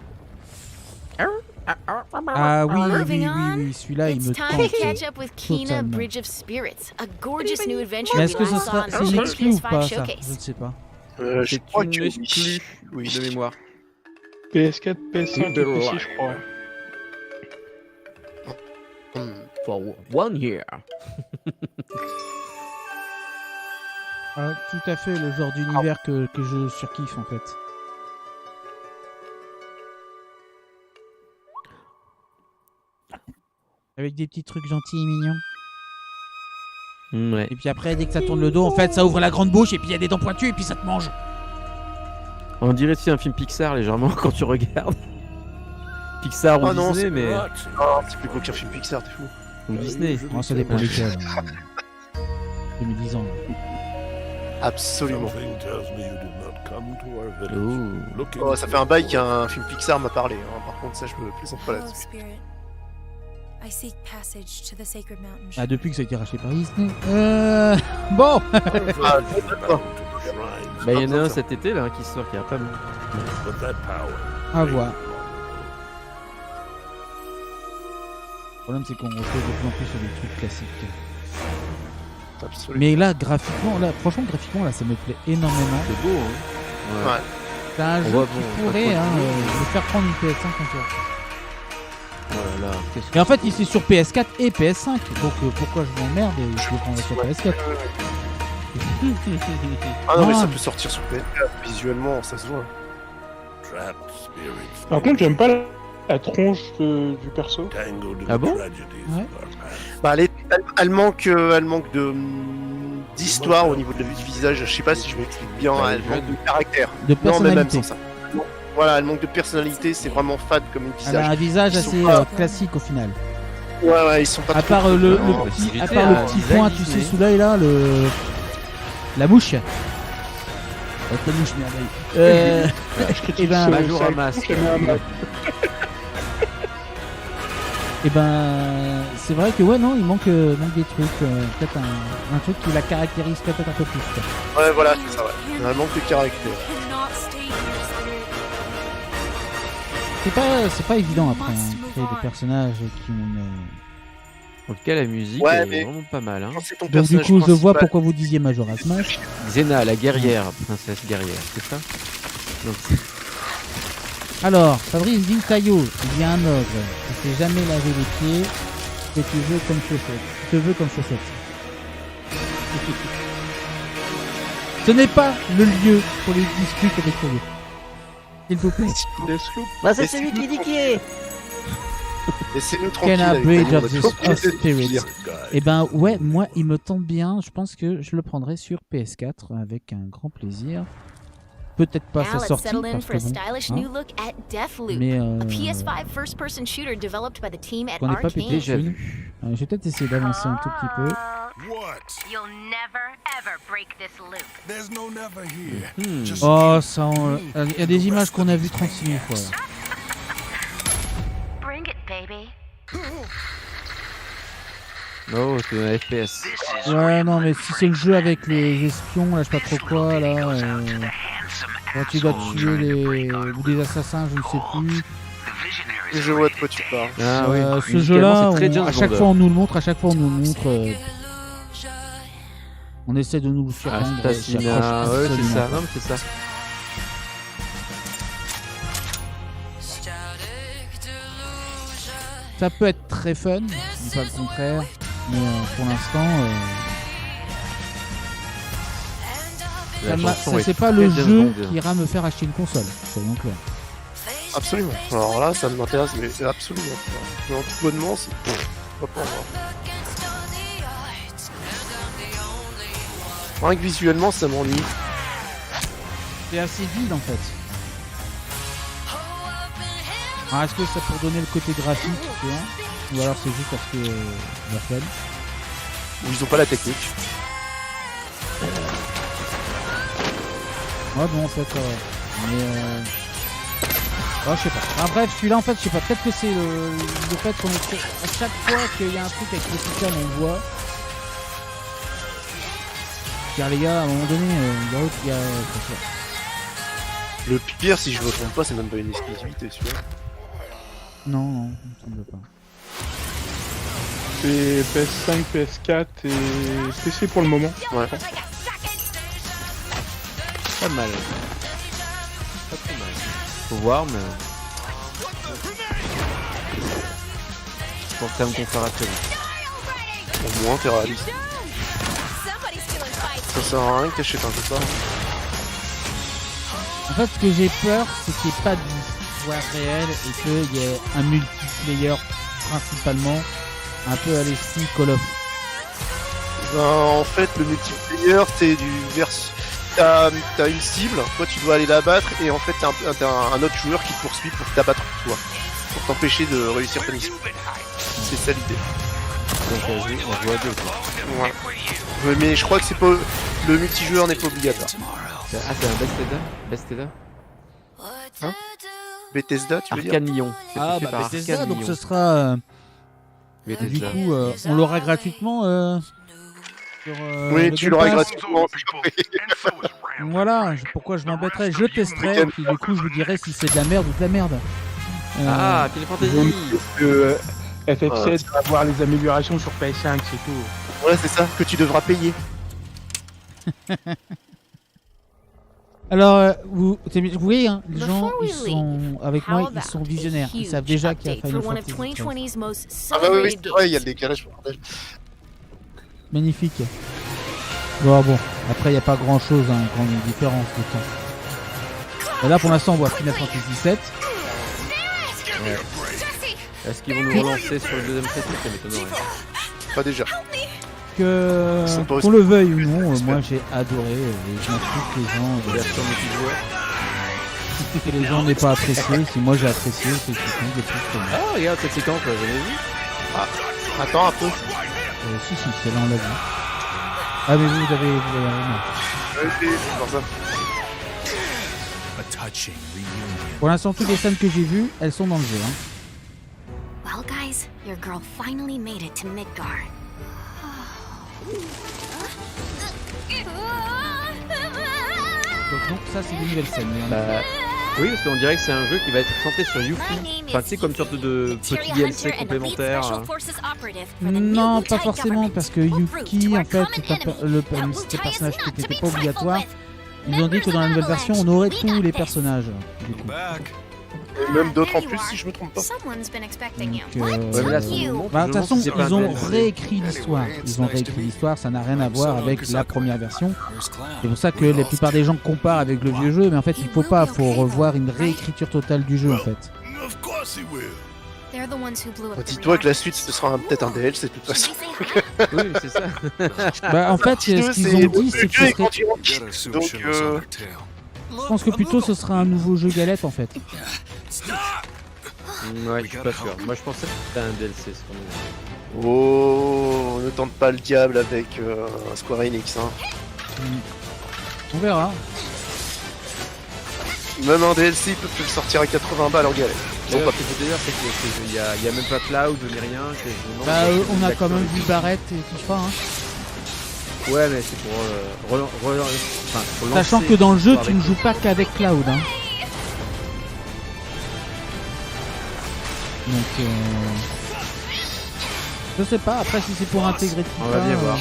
A: Ah oui,
E: Moving on,
A: celui-là il
E: it's
A: me
E: time
A: tente.
E: to catch up with Kena
A: totalement.
E: Bridge of Spirits, a gorgeous new adventure
A: Mais
E: we
A: est-ce que ce
E: last saw
A: sera
E: on
A: c'est une
E: the
A: exclue ou
E: PS5
A: pas ça? Je
E: showcase.
A: ne sais pas.
C: Je
B: C'est
C: crois
B: une
C: que
B: exclue
C: oui.
B: de mémoire.
D: PS4, PS5 et PC, je crois.
B: For 1 year.
A: Ah, tout à fait le genre d'univers que je surkiffe en fait. Avec des petits trucs gentils et mignons.
B: Ouais.
A: Et puis après, dès que ça tourne le dos, en fait, ça ouvre la grande bouche et puis il y a des dents pointues et puis ça te mange.
B: On dirait c'est un film Pixar légèrement quand tu regardes. Pixar ou
C: Ah non,
B: Disney,
C: c'est
B: mais
C: c'est plus qu'un film Pixar, t'es fou.
B: ou Disney.
A: Oh, ça dépend lesquels. 2010 ans.
C: Absolument.
B: Oh.
C: Oh, ça fait un bail qu'un film Pixar m'a parlé. Hein. Par contre, ça, je me plaisante pas
H: Hello,
C: là-dessus.
H: Spirit. I seek passage to the sacred mountain.
A: Ah, depuis que ça a été racheté par Disney. Bon.
C: Ah, d'accord.
B: Bah il y en a un cet été là qui sort qui a pas mal.
A: À voir. Le problème, c'est qu'on retrouve de plus en plus sur des trucs classiques.
C: Absolument.
A: Mais là, graphiquement, franchement, graphiquement, là, ça me plaît énormément.
B: C'est beau hein.
C: Ouais.
A: C'est un
B: On
A: jeu
B: voit,
A: qui
B: bon,
A: pourrait
B: pas trop
A: me faire prendre une PS5 en toi.
B: Voilà. Qu'est-ce que
A: Et en fait, il c'est sur PS4 et PS5. Donc pourquoi je m'emmerde et je le prendrai sur PS4.
C: Ah non, mais
A: Ah.
C: ça peut sortir sur PS4. Visuellement, ça se voit.
D: Par contre, j'aime pas la tronche du perso.
B: Ah bon?
A: Ouais.
C: Bah, elle manque d'histoire au niveau du visage. Je sais pas si je m'explique bien.
B: Bah,
C: Elle manque de caractère.
A: De
C: Non, mais même
A: personnalité.
C: sans ça. Voilà, elle manque de personnalité. C'est vraiment fade comme une
A: Elle a
C: visage.
A: un visage
C: Ils sont
A: assez
C: pas-
A: classique au final.
C: Ouais, ils sont pas
A: À
C: trop
A: part
C: trop
A: le
C: dedans.
A: petit, à
B: c'est
A: part
B: un
A: le petit
B: design
A: point, tu sais,
B: Disney.
A: sous l'œil là, la mouche. La mouche, merveille. Et ben,
B: Majorama,
A: et ben, c'est vrai que ouais, non, il manque des trucs, peut-être un truc qui la caractérise peut-être un peu plus. Quoi.
C: Ouais, voilà, c'est ça, ouais. Elle manque de caractère.
H: Cannot stay here, Spirit.
A: C'est pas évident après, hein, créer des personnages qui ont une.
B: En tout cas la musique
C: Ouais,
B: est
C: mais-
B: vraiment pas mal hein.
C: Quand c'est ton
A: Donc du
C: personnage
A: coup, je vois
C: principal-
A: pourquoi vous disiez Majora's Mask.
B: Xena, la guerrière, princesse guerrière, c'est ça? Donc,
A: Alors, Fabrice Vincayo, il y a un ogre qui s'est jamais lavé les pieds, que tu veux comme chaussette. Tu te veux comme chaussette. Ce n'est pas le lieu pour les disputes avec Fabrice. S'il vous plaît.
D: Deathloop.
C: Bah, c'est celui qui dit qui est. Laissez-nous tranquille.
A: Kenna
C: avec
A: Bridge
C: les
A: of the
C: mots de-
A: of Spirits. Et ben ouais, moi il me tente bien. Je pense que je le prendrai sur PS4 avec un grand plaisir. Peut-être pas
E: Now
A: sa
E: let's
A: sortie
E: settle in
A: parce
E: for
A: que
E: a
A: bon,
E: stylish
A: hein,
E: new look at Deathloop,
A: mais
E: a PS5 first-person shooter developed by the team at
A: qu'on n'est pas pété.
E: Arcane.
B: déjà
A: Oui.
B: vu.
A: Je vais peut-être essayer d'avancer un tout petit peu.
E: You'll never ever break this loop.
A: Oh, ça, il y a des images qu'on a vues 36 000 fois. Là.
E: Bring it, baby.
B: Non, c'est un FPS.
A: Ouais, non, mais si c'est le jeu avec les espions, là, je sais pas trop quoi, là. Quand tu dois tuer ou des assassins, je ne sais plus.
C: Je vois de quoi tu parles.
B: Ah oui.
A: Ce jeu-là,
B: c'est très James
A: à chaque
B: Bond.
A: fois on nous le montre, on essaie de nous le surprendre.
B: Assassina, ouais, c'est ça. Non, mais c'est ça.
A: Ça peut être très fun, je dis pas le contraire, mais pour l'instant,
B: La chanson
A: ça
B: est
A: c'est pas
B: très
A: le
B: James
A: jeu
B: Bond.
A: qui ira me faire acheter une console, soyons clairs.
C: Absolument. Alors là, ça m'intéresse, mais absolument. Mais en tout bonnement, c'est pas pour moi. Rien que visuellement, ça m'ennuie.
A: C'est assez vide en fait. Alors est-ce que c'est pour donner le côté graphique, tu vois, ou alors c'est juste parce que la flemme.
C: Ou ils ont pas la technique.
A: Ouais, bon, en fait, mais je sais pas. Ah, bref, celui-là, en fait, je sais pas. Peut-être que c'est le fait qu'on est à chaque fois qu'il y a un truc avec le système, on voit. Car les gars, à un moment donné, il y a quoi ça.
C: Le pire, si je me trompe pas, c'est même pas une exclusivité, celui-là.
A: Non, ça me veut pas.
D: C'est PS5, PS4 et PC pour le moment.
C: Ouais.
B: Pas mal. Pas trop mal. Faut voir, mais. Je pense quand même qu'on fera très vite.
C: Au moins, t'es réaliste. Ça sert à rien que t'achètes un jeu ça.
A: En fait, ce que j'ai peur, c'est qu'il n'y ait pas d'histoire réelle et qu'il y ait un multiplayer principalement un peu à l'esprit Call of.
C: En fait, le multiplayer, c'est du version. T'as une cible, toi tu dois aller la battre, et en fait t'as un autre joueur qui te poursuit pour t'abattre toi, pour t'empêcher de réussir ta mission. C'est ça l'idée.
B: Donc on joue à deux quoi.
C: Ouais. Mais je crois que c'est pas le multijoueur n'est pas obligatoire.
B: C'est un Bethesda
C: Hein Bethesda, tu veux dire?
B: Arcane Lyon. C'est
A: Ah
B: fait
A: bah
B: par
A: Bethesda,
B: Arcane
A: donc
B: Lyon.
A: ce sera du
B: Bethesda.
A: coup on l'aura gratuitement sur,
C: Oui,
A: le
C: tu
A: Game
C: l'auras
A: Pass.
C: gratuitement.
A: Voilà, pourquoi je m'embêterais, je testerai et puis du coup je vous dirai si c'est de la merde ou de la merde.
B: Ah, Final Fantasy.
D: Que FF7 va avoir les améliorations sur PS5, c'est tout.
C: Ouais, c'est ça, que tu devras payer.
A: Alors vous voyez hein, les gens
E: Before we
A: ils sont avec moi, ils sont visionnaires, ils savent déjà qu'il y a Final
E: for one of
A: Fantasy 13.
E: 2020's most
C: Ah bah oui,
E: celebrated
C: c'est vrai, il y a
E: games.
C: le décalage. Bordel.
A: Magnifique. Bon, après il n'y a pas grand chose, hein, grande différence de temps. Et là pour l'instant on voit Final Fantasy 7.
B: Ouais. Est-ce qu'ils vont nous relancer sur le deuxième test? Ça m'étonnerait.
C: Pas déjà.
A: Que
C: Ils sont pas
A: qu'on le veuille ou non, moi j'ai adoré et je m'en fous que les gens
B: Version multijoueur.
A: que les gens n'aient pas apprécié. Si moi j'ai apprécié, c'est tout de plus que moi.
B: Ah regarde cette séquence, là, j'avais vu.
C: Attends un peu.
A: Si, celle-là on l'a vu. Ah mais vous avez non.
C: Ouais, c'est pour ça.
F: A touching reunion.
A: Pour l'instant toutes les scènes que j'ai vues, elles sont dans le jeu. Hein.
E: Well, guys, your girl finally made it to Midgar.
A: Donc ça c'est des nouvelles scènes. hein.
B: Bah, oui, parce qu'on dirait que c'est un jeu qui va être centré sur Yuffie. Enfin, tu sais, comme sorte de petit DLC complémentaire.
A: Non, pas forcément, parce que Yuki, en fait, c'était un personnage qui n'était pas obligatoire. Ils ont dit que dans la nouvelle version, on aurait tous les personnages. Du coup.
C: Et même d'autres en plus, si je me trompe pas.
E: Someone's been expecting you.
A: Donc,
B: Ouais, mais là, c'est bon.
A: bah, de toute façon,
B: C'est pas
A: ils ont
B: intéressant.
A: réécrit l'histoire. Ils ont réécrit l'histoire, ça n'a rien à voir avec la première version. C'est pour ça que la plupart des gens comparent avec le vieux jeu, mais en fait, il faut pas, faut revoir une réécriture totale du jeu, en fait.
E: They're the ones who blew up the
C: Dis-toi que la
E: reactor.
C: suite, ce sera peut-être un DLC de toute
E: Did
C: façon.
E: she say hi?
B: Oui, c'est ça.
A: Bah, en fait, ce qu'ils ont dit, c'est que ce serait...
C: Donc,
A: Je pense que plutôt ce sera un nouveau jeu galette, en fait.
B: Ouais, je suis pas sûr. Moi, je pensais que c'était un DLC. Ce qu'on
C: oh, ne tente pas le diable avec Square Enix. Hein.
A: On verra.
C: Même un DLC, ils peuvent te le sortir à 80 balles en galette.
B: Bon, pas plus d'ailleurs, c'est qu'il y a même pas Cloud ni rien. Non,
A: Bah,
B: c'est
A: on a
B: exact.
A: quand même vu Barrett et tout ça, hein.
B: Ouais, mais c'est pour pour
A: Sachant
B: lancer
A: que dans le jeu,
B: l'histoire
A: tu ne
B: avec-
A: joues pas qu'avec Cloud. Hein. Donc, je sais pas. Après, si c'est pour intégrer tout
B: On
A: ça,
B: va bien voir.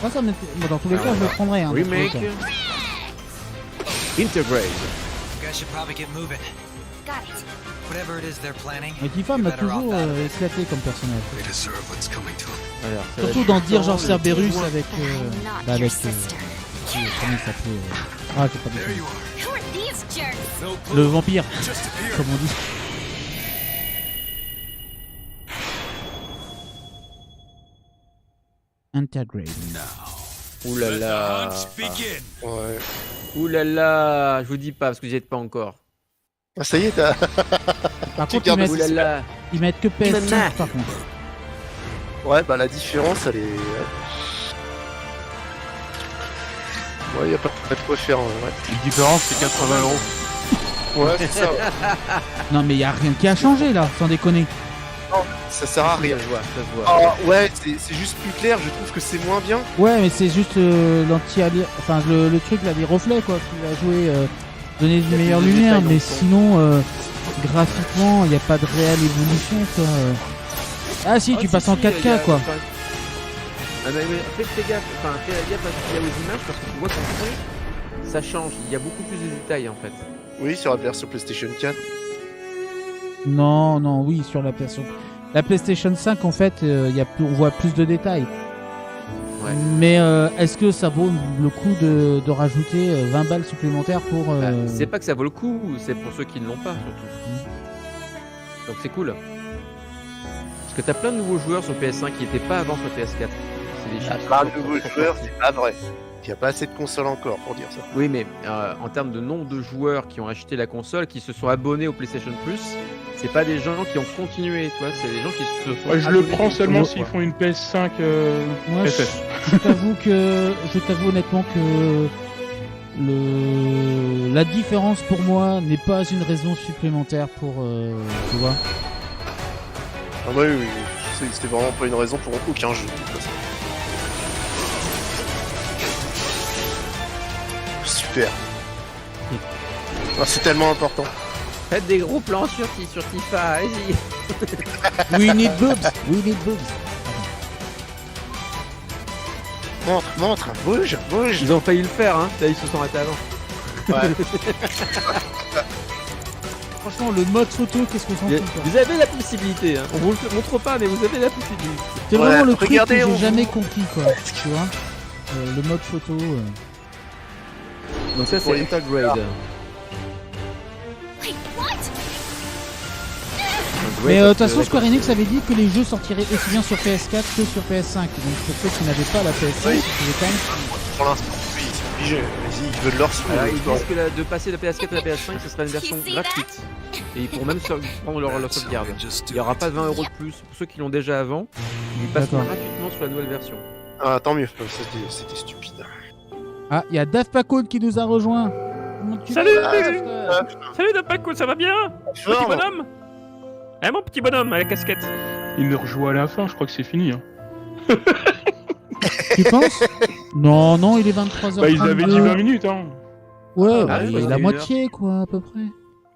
A: moi, ça moi, dans tous les cas, je le prendrai. Hein, dans tous les
B: Remake.
A: cas.
B: Integrate.
I: You guys should probably get moving.
E: Got it.
I: Whatever it is they're planning.
A: Mais Tifa m'a toujours éclaté comme personnage.
B: Alors, ça va
A: Surtout
B: être
A: dans Dire
B: chiant,
A: genre Cerberus
E: But
A: avec.
E: I'm not
A: Bah,
E: your
A: avec.
E: sister.
A: Comment il s'appelait Ah, j'ai pas dit.
E: Who are these jerks?
A: Le vampire, comme on dit. Integrate.
B: Ouh là là.
C: Ouais.
B: Ouh là là. Je vous dis pas parce que vous y êtes pas encore.
C: Ah, ça y est, t'as.
A: Par
C: Tu
A: contre,
C: gardes
B: Ouh là là.
A: ils mettent que PS5 par contre.
C: Ouais, bah la différence, elle est. Ouais, y a pas de quoi faire. Ouais,
D: La différence, c'est 80 €.
C: ouais c'est ça. Ouais.
A: Non mais y a rien qui a changé là, sans déconner.
C: Ça sert à rien.
B: Ça se voit, ça se voit.
C: Ah, ouais, c'est juste plus clair. Je trouve que c'est moins bien.
A: Ouais, mais c'est juste enfin le truc là, des reflets quoi, qui va jouer, donner une meilleure
B: plus de
A: lumière,
B: détails dans
A: mais
B: le son.
A: sinon graphiquement, il n'y a pas de réelle évolution, quoi. Ah si, tu passes en 4K, quoi.
B: Ah, mais fais gaffe, fais gaffe aux images parce que tu vois qu'en fond, ça change. Il y a beaucoup plus de détails en fait.
C: Oui, sur la version PlayStation 4.
A: Non, oui, sur la version. La PlayStation 5, en fait, on voit plus de détails.
B: Ouais.
A: Mais est-ce que ça vaut le coup de rajouter 20 balles supplémentaires pour...
B: C'est pas que ça vaut le coup, c'est pour ceux qui ne l'ont pas surtout. Donc c'est cool. Parce que t'as plein de nouveaux joueurs sur PS5 qui n'étaient pas avant sur PS4. C'est des chiffres.
C: Pas de nouveaux joueurs, c'est pas vrai. Il n'y a pas assez de consoles encore pour dire ça.
B: Oui, mais en termes de nombre de joueurs qui ont acheté la console, qui se sont abonnés au PlayStation Plus, c'est pas des gens qui ont continué, tu vois, c'est des gens qui se sont
D: Je le
B: abonnés
D: prends seulement
B: quoi.
D: s'ils font une PS5
A: Moi,
D: FF.
A: je t'avoue honnêtement que la différence pour moi n'est pas une raison supplémentaire pour... tu vois.
C: Ah bah oui, c'était vraiment pas une raison pour aucun jeu de toute façon. Super. Ah, c'est tellement important.
B: Faites des gros plans sur Tifa, allez-y.
A: We need boobs.
C: Montre, bouge.
B: Ils ont failli le faire, hein. Là, ils se sont arrêtés avant.
C: Ouais.
A: Franchement, le mode photo, qu'est-ce qu'on s'en fout, quoi.
B: Vous avez la possibilité, hein. On vous le montre pas, mais vous avez la possibilité.
A: C'est vraiment le truc que
C: regardez,
A: j'ai jamais compris, quoi. Tu vois, le mode photo.
B: Donc ça, c'est Intergrade.
E: Wait, what?
A: Mais de toute façon, Square Enix avait dit que les jeux sortiraient aussi bien sur PS4 que sur PS5. Donc pour ceux qui n'avaient pas la PS5, ils pouvaient quand même...
C: Pour l'instant, oui, c'est obligé. Vas-y, ils veulent leur sous.
B: Alors, ils disent que de passer de la PS4 à la PS5, ce sera une version gratuite. Et ils pourront même prendre leur sauvegarde. Il n'y aura pas 20 € de plus. Pour ceux qui l'ont déjà avant, ils passeront
A: D'accord.
B: gratuitement sur la nouvelle version.
C: Ah, tant mieux, c'était stupide.
A: Ah, il y a Dave Pacone qui nous a rejoint.
K: Salut Salut Dapaco, ça va bien? Petit
C: Forme.
K: bonhomme? Eh mon petit bonhomme à la casquette.
D: Il me rejoue à la fin, je crois que c'est fini. Hein.
A: Tu penses? Non, il est 23h32.
D: Bah, ils avaient dit 20 minutes. Hein.
A: Ouais,
B: Ah,
A: il
B: ouais,
A: est la
B: une
A: moitié, quoi, à peu près.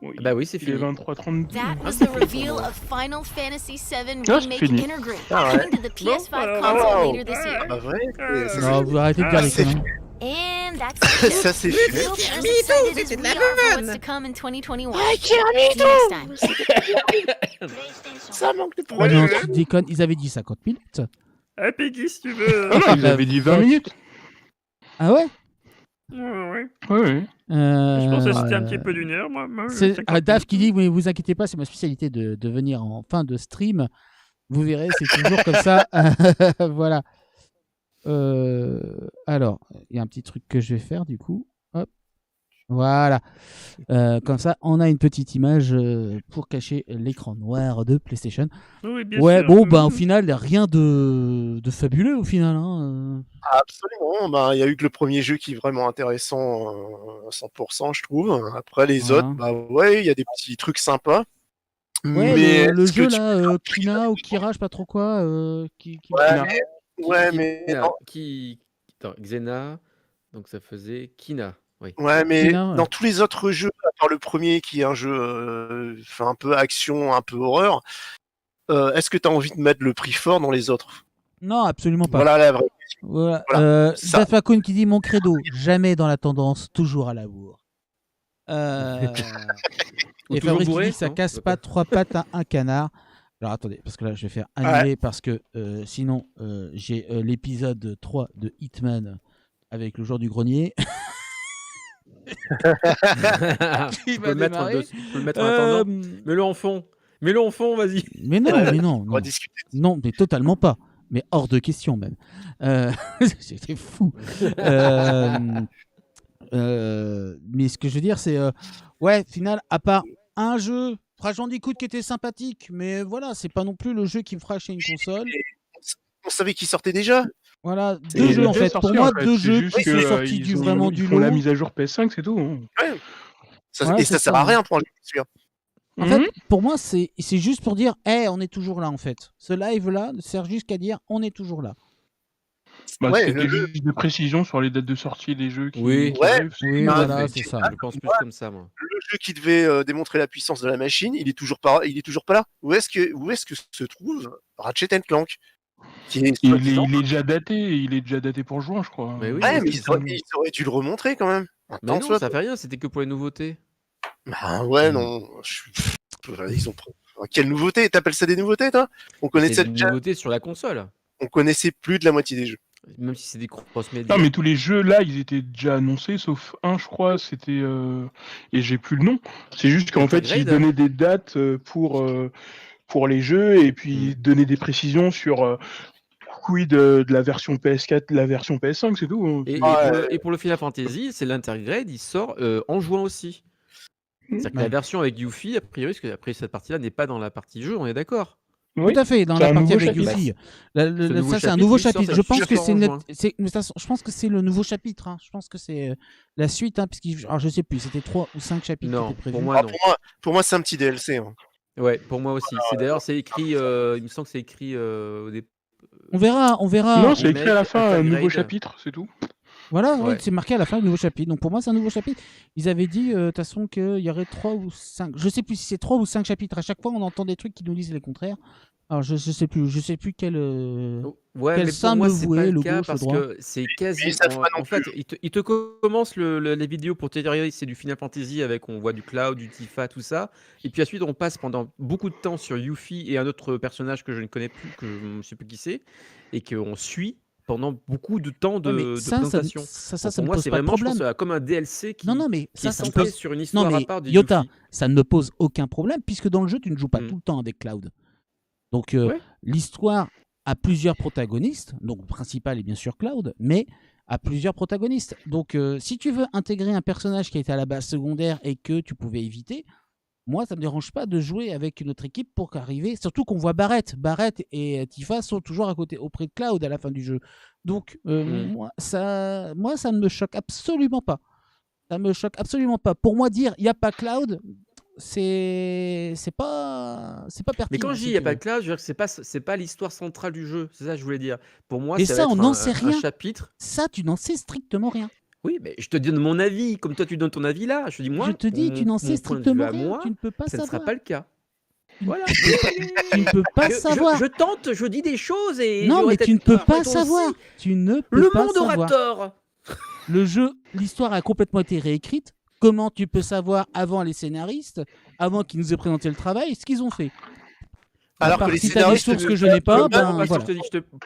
D: Oui,
B: Bah oui, c'est
D: il est
B: fini.
D: 23h32.
E: That was the reveal of Final Fantasy VII
D: Ah, c'est
E: Remake
D: fini.
E: Intergrade,
C: Ah ouais.
E: coming to the PS5
K: Bon,
E: console
C: wow.
E: later this year.
C: Ah bah vrai
A: Non, vous arrêtez de dire les
C: c'est
A: conneries.
E: And that's
C: Ça c'est fait.
E: We're as excited as we are for what's to come in 2021. Next time.
C: Ça manque de
A: Oh
C: projet.
A: non, tu déconnes, ils avaient dit 50 minutes.
K: Eh Peggy, si tu veux.
D: Ah non, ils avaient dit 20 minutes.
A: Ah ouais?
K: Ouais.
D: Ouais.
K: Je pensais que c'était un petit peu d'une heure, moi.
A: C'est
K: 50
A: Dave qui dit, mais vous inquiétez pas, c'est ma spécialité de venir en fin de stream. Vous verrez, c'est toujours comme ça. Voilà. Alors, il y a un petit truc que je vais faire du coup. Hop. Voilà. Comme ça, on a une petite image pour cacher l'écran noir de PlayStation.
K: Oui, bien
A: Ouais,
K: sûr.
A: bon, bah au final, rien de fabuleux au final. Hein.
C: Absolument, bah, il y a eu que le premier jeu qui est vraiment intéressant à 100%, je trouve. Après les
A: Voilà.
C: autres, bah ouais, il y a des petits trucs sympas.
A: Ouais,
C: mais
A: le
C: est-ce que
A: jeu
C: tu-
A: là, Kina ou Kira, je sais pas trop quoi. Qui
C: Ouais, ouais, mais non.
B: Attends, Xena, donc ça faisait Kina. Oui.
C: Ouais, mais
A: Kina, ouais.
C: dans tous les autres jeux, à part le premier qui est un jeu un peu action, un peu horreur, est-ce que tu as envie de mettre le prix fort dans les autres?
A: Non, absolument pas.
C: Voilà la vraie.
A: Voilà.
C: Voilà, ça.
A: Dave Pacone qui dit mon credo, jamais dans la tendance, toujours à la bourre.
B: Ou
A: Et
B: toujours
A: Fabrice qui
B: bourré,
A: dit ça
B: non
A: casse pas trois pattes à un canard. Alors attendez, parce que là je vais faire annuler parce que sinon j'ai l'épisode 3 de Hitman avec le jour du grenier.
B: Tu peux le mettre en attendant. Mets-le en fond. Mets-le en fond, vas-y.
A: Mais non,
C: Ouais,
A: mais non,
C: On
A: non.
C: va discuter.
A: Non, mais totalement pas. Mais hors de question même. C'était fou. Mais ce que je veux dire, c'est ouais, final, à part un jeu, Crash Bandicoot qui était sympathique, mais voilà, c'est pas non plus le jeu qui me fera acheter une console.
C: On savait qu'il sortait déjà.
A: Voilà,
D: Et
A: deux
D: il
A: jeux
D: est
A: en
D: déjà
A: fait.
D: sorti,
A: Pour moi,
D: en fait.
A: deux
D: C'est
A: jeux
D: juste
A: qui sont
D: que,
A: sortis
D: ils
A: vraiment
D: ils
A: du
D: font la
A: lot.
D: mise à jour PS5, c'est tout. Hein.
C: Ça,
A: Ouais,
C: et
A: c'est
C: ça sert
A: ça.
C: à rien pour un jeu celui-là.
A: En fait, pour moi, c'est juste pour dire, hey, on est toujours là en fait. Ce live-là ne sert juste qu'à dire, on est toujours là.
D: Bah,
C: Ouais,
D: c'était
C: le-
D: juste des précisions sur les dates de sortie des jeux qui,
B: Oui.
D: qui
C: Ouais.
D: arrivent.
A: Oui,
C: Ah,
A: voilà,
C: mais
A: c'est
C: tu-
A: ça.
B: Je pense plus comme ça, moi.
C: Le jeu qui devait démontrer la puissance de la machine, il est toujours pas là. Où est-ce que se trouve Ratchet & Clank
D: il est déjà daté pour juin, je crois.
B: Mais oui,
C: Ouais, mais ils auraient dû le remontrer quand même.
B: Mais non, ça fait rien, c'était que pour les nouveautés.
C: Bah ouais, non. Ils ont... Quelle nouveauté? T'appelles ça des nouveautés, toi? On connaissait
B: des nouveautés sur la console.
C: On connaissait plus de la moitié des jeux.
B: Même si c'est des cross-média.
D: Non, mais tous les jeux là, ils étaient déjà annoncés, sauf un, je crois, c'était. Et j'ai plus le nom. C'est juste qu'en fait, ils donnaient des dates pour les jeux et puis ils donnaient des précisions sur. De la version PS4, de la version PS5, c'est tout.
B: Et pour le Final Fantasy, c'est l'Intergrade, il sort en juin aussi. C'est-à-dire que la version avec Yuffie, a priori, parce que après cette partie-là n'est pas dans la partie jeu, on est d'accord.
A: Oui. Tout à fait, dans la partie avec Yuffie. Ça, c'est un nouveau chapitre. Je pense que c'est le nouveau chapitre. Hein. Je pense que c'est la suite. Hein, alors, je sais plus, c'était 3 ou 5 chapitres qui étaient prévus.
B: Pour moi, non.
C: Pour moi, c'est un petit DLC. Hein.
B: Ouais, pour moi aussi. D'ailleurs, c'est écrit. Il me semble que c'est écrit au début.
A: On verra.
D: Non, c'est écrit à la fin, un nouveau chapitre, c'est tout.
A: Voilà, ouais. C'est marqué à la fin du nouveau chapitre. Donc pour moi, c'est un nouveau chapitre. Ils avaient dit, de toute façon, qu'il y aurait 3 ou 5. Je sais plus si c'est 3 ou 5 chapitres. À chaque fois, on entend des trucs qui nous disent les contraires. Alors je sais plus quel sein me vouer, le gauche,
B: parce
A: le droit.
B: que c'est quasi. En fait, il te commence les vidéos pour te dire c'est du Final Fantasy avec on voit du Cloud, du Tifa, tout ça. Et puis ensuite, on passe pendant beaucoup de temps sur Yuffie et un autre personnage que je ne connais plus, que je ne sais plus qui c'est, et qu'on suit pendant beaucoup de temps de présentation.
A: Ça
B: pour
A: me
B: moi,
A: pose
B: c'est
A: pas de
B: vraiment
A: problème.
B: comme un DLC qui
A: ça
B: est
A: me pose
B: sur une histoire à part de
A: Yota,
B: Yuffie.
A: ça ne me pose aucun problème puisque dans le jeu, tu ne joues pas tout le temps avec Cloud. Donc l'histoire a plusieurs protagonistes, donc le principal est bien sûr Cloud, mais a plusieurs protagonistes. Donc si tu veux intégrer un personnage qui a été à la base secondaire et que tu pouvais éviter, moi ça me dérange pas de jouer avec une autre équipe pour qu'arriver, surtout qu'on voit Barrett et Tifa sont toujours à côté auprès de Cloud à la fin du jeu. Donc moi ça ne me choque absolument pas. Ça me choque absolument pas. Pour moi dire il n'y a pas Cloud, c'est pas pertinent.
B: Mais quand je dis il n'y a pas de Cloud, je veux dire que c'est pas l'histoire centrale du jeu. C'est ça que je voulais dire. Pour moi,
A: et
B: ça
A: on n'en sait rien.
B: Un chapitre.
A: Ça, tu n'en sais strictement rien.
B: Oui, mais je te donne mon avis, comme toi tu donnes ton avis là. Je te dis moi.
A: Je te dis, tu n'en sais strictement rien.
B: Moi,
A: tu ne peux pas
B: ça
A: savoir.
B: ne sera pas le cas. Voilà.
A: Tu ne peux pas savoir.
B: Je tente, je dis des choses et.
A: Non, mais tu ne peux pas savoir. Tu ne peux pas savoir.
B: Le monde aura tort.
A: Le jeu, l'histoire a complètement été réécrite. Comment tu peux savoir avant les scénaristes, avant qu'ils nous aient présenté le travail, ce qu'ils ont fait?
C: Alors que les
A: si tu as des sources que je n'ai pas, voilà.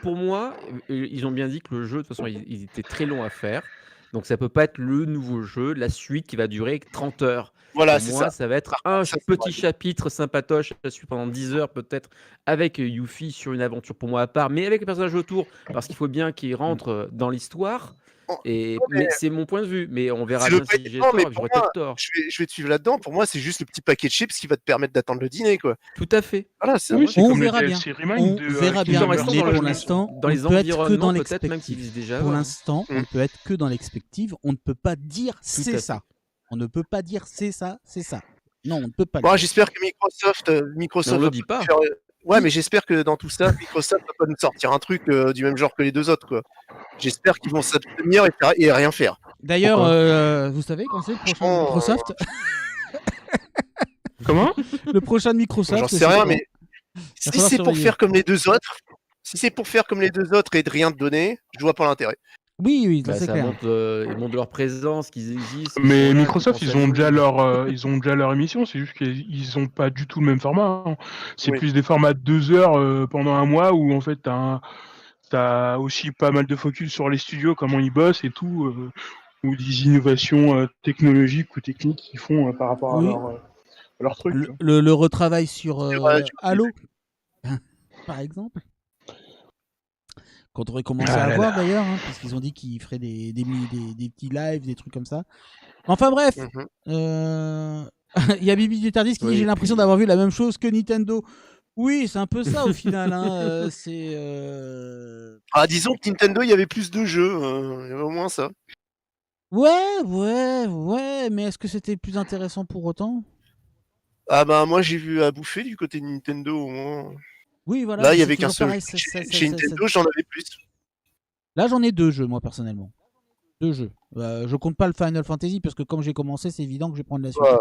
B: Pour moi, ils ont bien dit que le jeu, de toute façon, il était très long à faire. Donc ça peut pas être le nouveau jeu, la suite qui va durer 30 heures.
C: Voilà,
B: pour moi, ça va être un petit chapitre sympatoche à suivre pendant 10 heures peut-être avec Yuffie sur une aventure pour moi à part, mais avec les personnages autour, parce qu'il faut bien qu'ils rentrent dans l'histoire. Mais c'est mon point de vue, mais on verra bien si j'ai tort, j'aurais peut-être tort.
C: Je vais te suivre là-dedans. Pour moi, c'est juste le petit paquet de chips qui va te permettre d'attendre le dîner, quoi.
B: Tout à fait.
C: Voilà,
A: on verra bien. On verra bien. Mais pour l'instant,
B: dans les environnements, peut-être même qu'ils disent déjà.
A: Pour l'instant, on ne peut être que dans l'expectative. On ne peut pas dire c'est ça. On ne peut pas dire c'est ça, c'est ça. Non, on ne peut pas.
C: Bon, j'espère que Microsoft
B: on le dit pas.
C: Ouais, mais j'espère que dans tout ça, Microsoft va pas nous sortir un truc du même genre que les deux autres, quoi. J'espère qu'ils vont s'abstenir et rien faire.
A: D'ailleurs, vous savez quand c'est le prochain Microsoft?
D: Comment?
A: Le prochain Microsoft.
C: J'en sais rien, mais si c'est pour faire comme les deux autres, et de rien te donner, je vois pas l'intérêt.
A: Oui, c'est
B: ça
A: clair.
B: Ils montrent leur présence, qu'ils existent.
D: Mais Microsoft, ils ont déjà leur émission, c'est juste qu'ils ont pas du tout le même format. Hein. C'est plus des formats de 2 heures pendant un mois où en fait t'as aussi pas mal de focus sur les studios, comment ils bossent et tout, ou des innovations technologiques ou techniques qu'ils font par rapport à leur truc.
A: Le retravail sur Halo, par exemple. Qu'on devrait commencer à voir d'ailleurs, hein, parce qu'ils ont dit qu'ils feraient des petits lives, des trucs comme ça. Enfin bref, il y a Bibi du Tardis qui dit j'ai l'impression d'avoir vu la même chose que Nintendo. Oui, c'est un peu ça au final. Hein.
C: Disons que Nintendo, il y avait plus de jeux, il y avait au moins ça.
A: Ouais, mais est-ce que c'était plus intéressant pour autant?
C: Ah bah moi j'ai vu à bouffer du côté de Nintendo au moins.
A: Oui, voilà.
C: Là, il y avait qu'un seul. Chez Nintendo, j'en avais plus.
A: Là, j'en ai 2 jeux, moi, personnellement. 2 jeux. Je compte pas le Final Fantasy parce que comme j'ai commencé, c'est évident que je vais prendre la suite.
C: Voilà.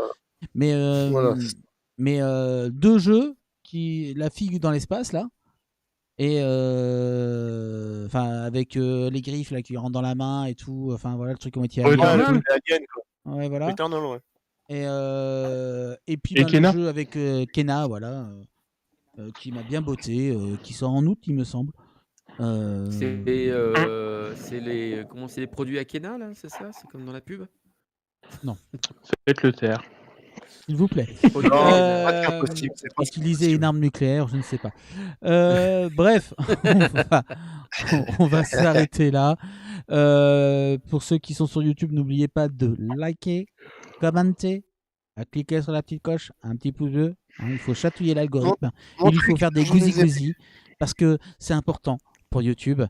A: Mais,
C: Voilà.
A: 2 jeux la fille dans l'espace là. Et avec les griffes là qui rentrent dans la main et tout. Enfin voilà le truc qui ont été
C: Alien, quoi.
A: Ouais, voilà.
C: Eternal, ouais.
A: Et puis
D: Et
A: le
D: Kena
A: jeu avec Kena, voilà, qui m'a bien botté, qui sort en août, il me semble.
B: C'est les produits Akena là, c'est ça? C'est comme dans la pub?
A: Non.
D: Faites le taire.
A: S'il vous plaît. Utiliser une arme nucléaire, je ne sais pas. Bref, on va s'arrêter là. Pour ceux qui sont sur YouTube, n'oubliez pas de liker, commenter, à cliquer sur la petite coche, un petit pouce bleu. Hein, il faut chatouiller l'algorithme. Il faut faire des gousi-gousi parce que c'est important pour YouTube.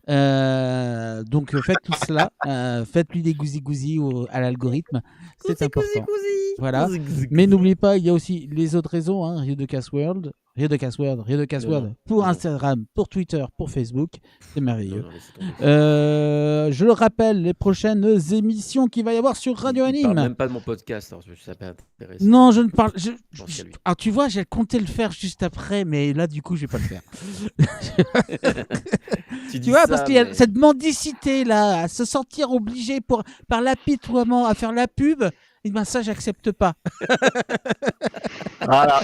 A: Donc faites tout cela. Faites-lui des gousi-gousi à l'algorithme. C'est important. Voilà. Mais n'oubliez pas, il y a aussi les autres réseaux, hein, Rio de Cast World pour Instagram, pour Twitter, pour Facebook. C'est merveilleux. Je le rappelle, les prochaines émissions qu'il va y avoir sur Radio Anime.
B: Je parle même pas de mon podcast, alors ça peut intéresser.
A: Non, je ne parle. Alors tu vois, j'ai compté le faire juste après, mais là du coup, je vais pas le faire. Tu vois, parce qu'il y a cette mendicité là, à se sentir obligé par l'apitoiement à faire la pub. Et ben ça, j'accepte pas.
C: Voilà.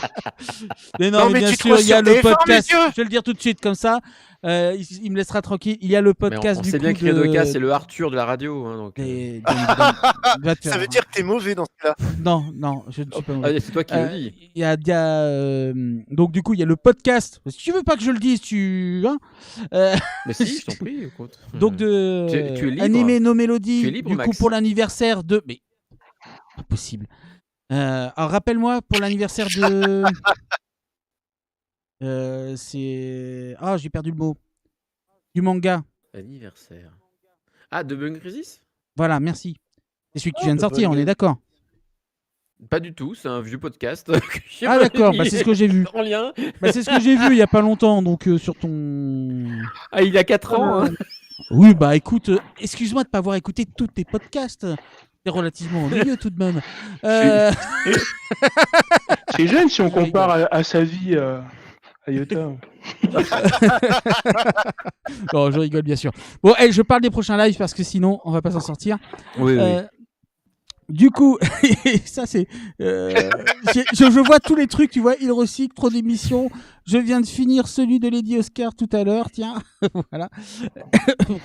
A: Mais bien sûr, il y a le podcast. Je vais le dire tout de suite comme ça. Il me laissera tranquille. Il y a le podcast du coup.
B: On sait bien que Ryodoka, c'est le Arthur de la radio. Hein, donc...
C: Ça veut dire que t'es mauvais dans ce cas-là.
A: Non, je ne suis pas mauvais.
B: C'est toi qui le dis.
A: Donc du coup, il y a le podcast. Si tu veux pas que je le dise,
B: Mais si, je t'en prie. Écoute.
A: Donc
B: tu es libre.
A: Animer nos mélodies.
B: Tu es libre,
A: du
B: Max.
A: coup, pour l'anniversaire de. Mais pas possible. Alors rappelle-moi pour l'anniversaire de. C'est. Ah, j'ai perdu le mot. Du manga.
B: Anniversaire. Ah, de Bung Crisis?
A: Voilà, merci. C'est celui que tu viens de sortir, on est d'accord?
B: Pas du tout, c'est un vieux podcast.
A: Ah d'accord, c'est ce que j'ai vu.
B: En lien.
A: C'est ce que j'ai vu il y a pas longtemps, donc sur ton.
B: Ah, il y a 4 ans. Hein.
A: Oui, écoute, excuse-moi de ne pas avoir écouté tous tes podcasts. C'est relativement ennuyeux tout de même.
D: C'est jeune si on compare à sa vie à Yota.
A: Non, je rigole bien sûr. Bon, je parle des prochains lives parce que sinon on va pas s'en sortir.
B: Oui.
A: Du coup, ça c'est. Je vois tous les trucs, tu vois, il recycle trop d'émissions. Je viens de finir celui de Lady Oscar tout à l'heure, tiens. Voilà.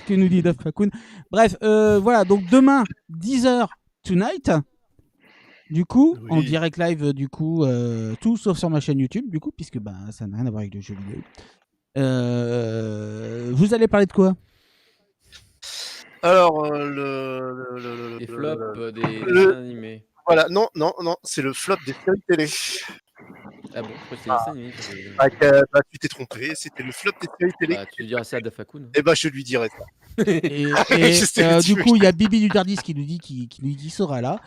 A: Que nous dit Dove Pakun. Bref, voilà, donc demain, 10h tonight. Du coup, en direct live, du coup, tout sauf sur ma chaîne YouTube, du coup, puisque ça n'a rien à voir avec le jeu vidéo. Vous allez parler de quoi?
C: Alors,
B: les flops des dessins animés.
C: Voilà, non, c'est le flop des séries télé.
B: Ah bon, je crois que c'est des dessins animés.
C: Tu t'es trompé, c'était le flop des séries télé.
B: Tu diras ça à Dafakun.
C: Eh je lui dirai ça.
A: Et du coup, il y a Bibi du Dardis qui nous dit qu'il sera là.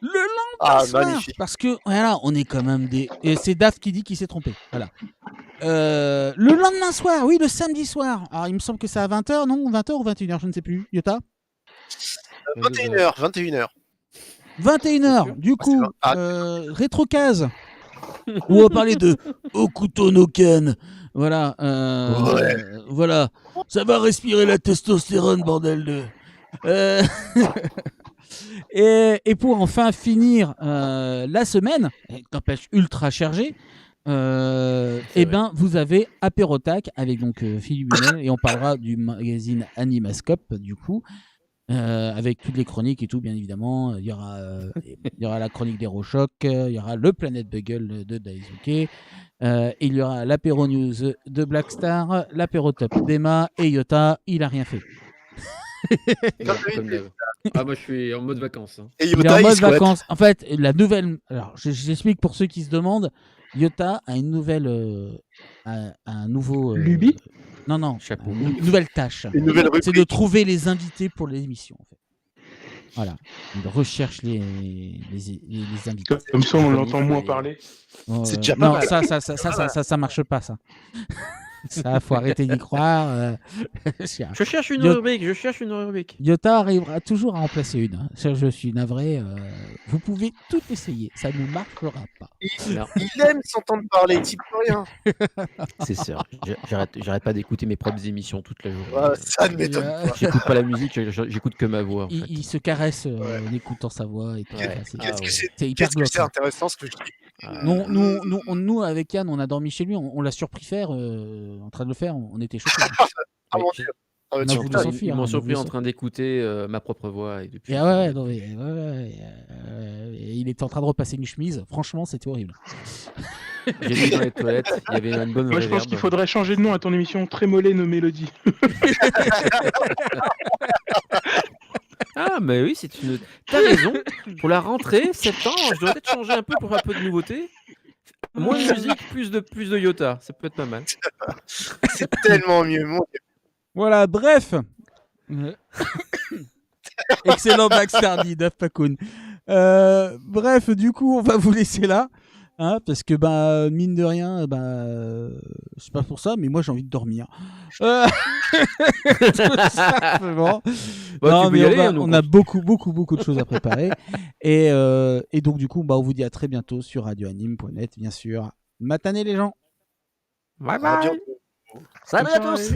A: Le lendemain soir,
C: magnifique.
A: parce que voilà, on est quand même des. Et c'est Daf qui dit qu'il s'est trompé. Voilà. Le lendemain soir, oui, le samedi soir. Alors, il me semble que c'est à 20h, non? 20h ou 21h, je ne sais plus. Yota
C: 21h.
A: 21h, du coup, Rétrocase, où on va parler de Okuto no Ken. Voilà. Voilà. Ça va respirer la testostérone, bordel de. Et pour enfin finir la semaine, n'empêche ultra chargée, vous avez Apérotac avec donc Philippe Bunel et on parlera du magazine Animascope du coup. Avec toutes les chroniques et tout, bien évidemment. Il y aura la chronique d'Hérochoc, il y aura le Planet Bugle de Daisuke, il y aura l'apéro news de Blackstar, l'apéro top d'Emma et Yota, il a rien fait.
B: Moi je suis en mode vacances. Hein.
C: Et
A: il est en mode vacances. En fait, la nouvelle. Alors, j'explique pour ceux qui se demandent. Yota a une nouvelle, un nouveau.
D: Lubie.
A: Non,
B: chapeau.
A: Une nouvelle tâche. C'est de trouver les invités pour l'émission. En fait. Voilà. Il recherche les invités.
D: Comme ça, on l'entend moins parler.
C: C'est déjà pas mal.
A: Ça marche pas, ça. Ça, faut arrêter d'y croire.
B: Je cherche une rubrique.
A: Yota arrivera toujours à en placer une. Hein. Ça, je suis navré. Vous pouvez tout essayer. Ça ne marchera pas.
C: Il aime s'entendre parler, il peut rien.
B: C'est ça. J'arrête pas d'écouter mes propres émissions toute la journée.
C: Ça ne m'étonne pas.
B: J'écoute pas la musique, j'écoute que ma voix. En fait.
A: Il se caresse en écoutant sa voix. Et tout.
C: C'est
A: hyper glauque.
C: c'est intéressant ce que je dis.
A: Nous, avec Yann, on a dormi chez lui. On l'a surpris faire, en train de le faire. On était choqués.
C: Ah mon Dieu.
A: On a voulu s'enfuir.
B: Ils m'ont surpris en train d'écouter ma propre voix. Et depuis,
A: il était en train de repasser une chemise. Franchement, c'était horrible.
B: J'ai vu dans les toilettes, il y avait une bonne
D: Moi, je pense qu'il faudrait changer de nom à ton émission Trémollet nos mélodies.
B: Ah, mais oui, c'est une. T'as raison. Pour la rentrée, septembre, je dois peut-être changer un peu pour un peu de nouveauté. Moins de musique, plus de Yota. Ça peut être pas mal.
C: C'est tellement mieux, mon Dieu.
A: Voilà, bref. Excellent Backstardy, Daft Pakun. Bref, du coup, on va vous laisser là. Hein, parce que, mine de rien, c'est pas pour ça, mais moi j'ai envie de dormir. Tout simplement. Non, mais on a beaucoup de choses à préparer. Et donc, du coup, on vous dit à très bientôt sur radioanime.net, bien sûr. Matanez les gens.
B: Bye bye. Salut à tous.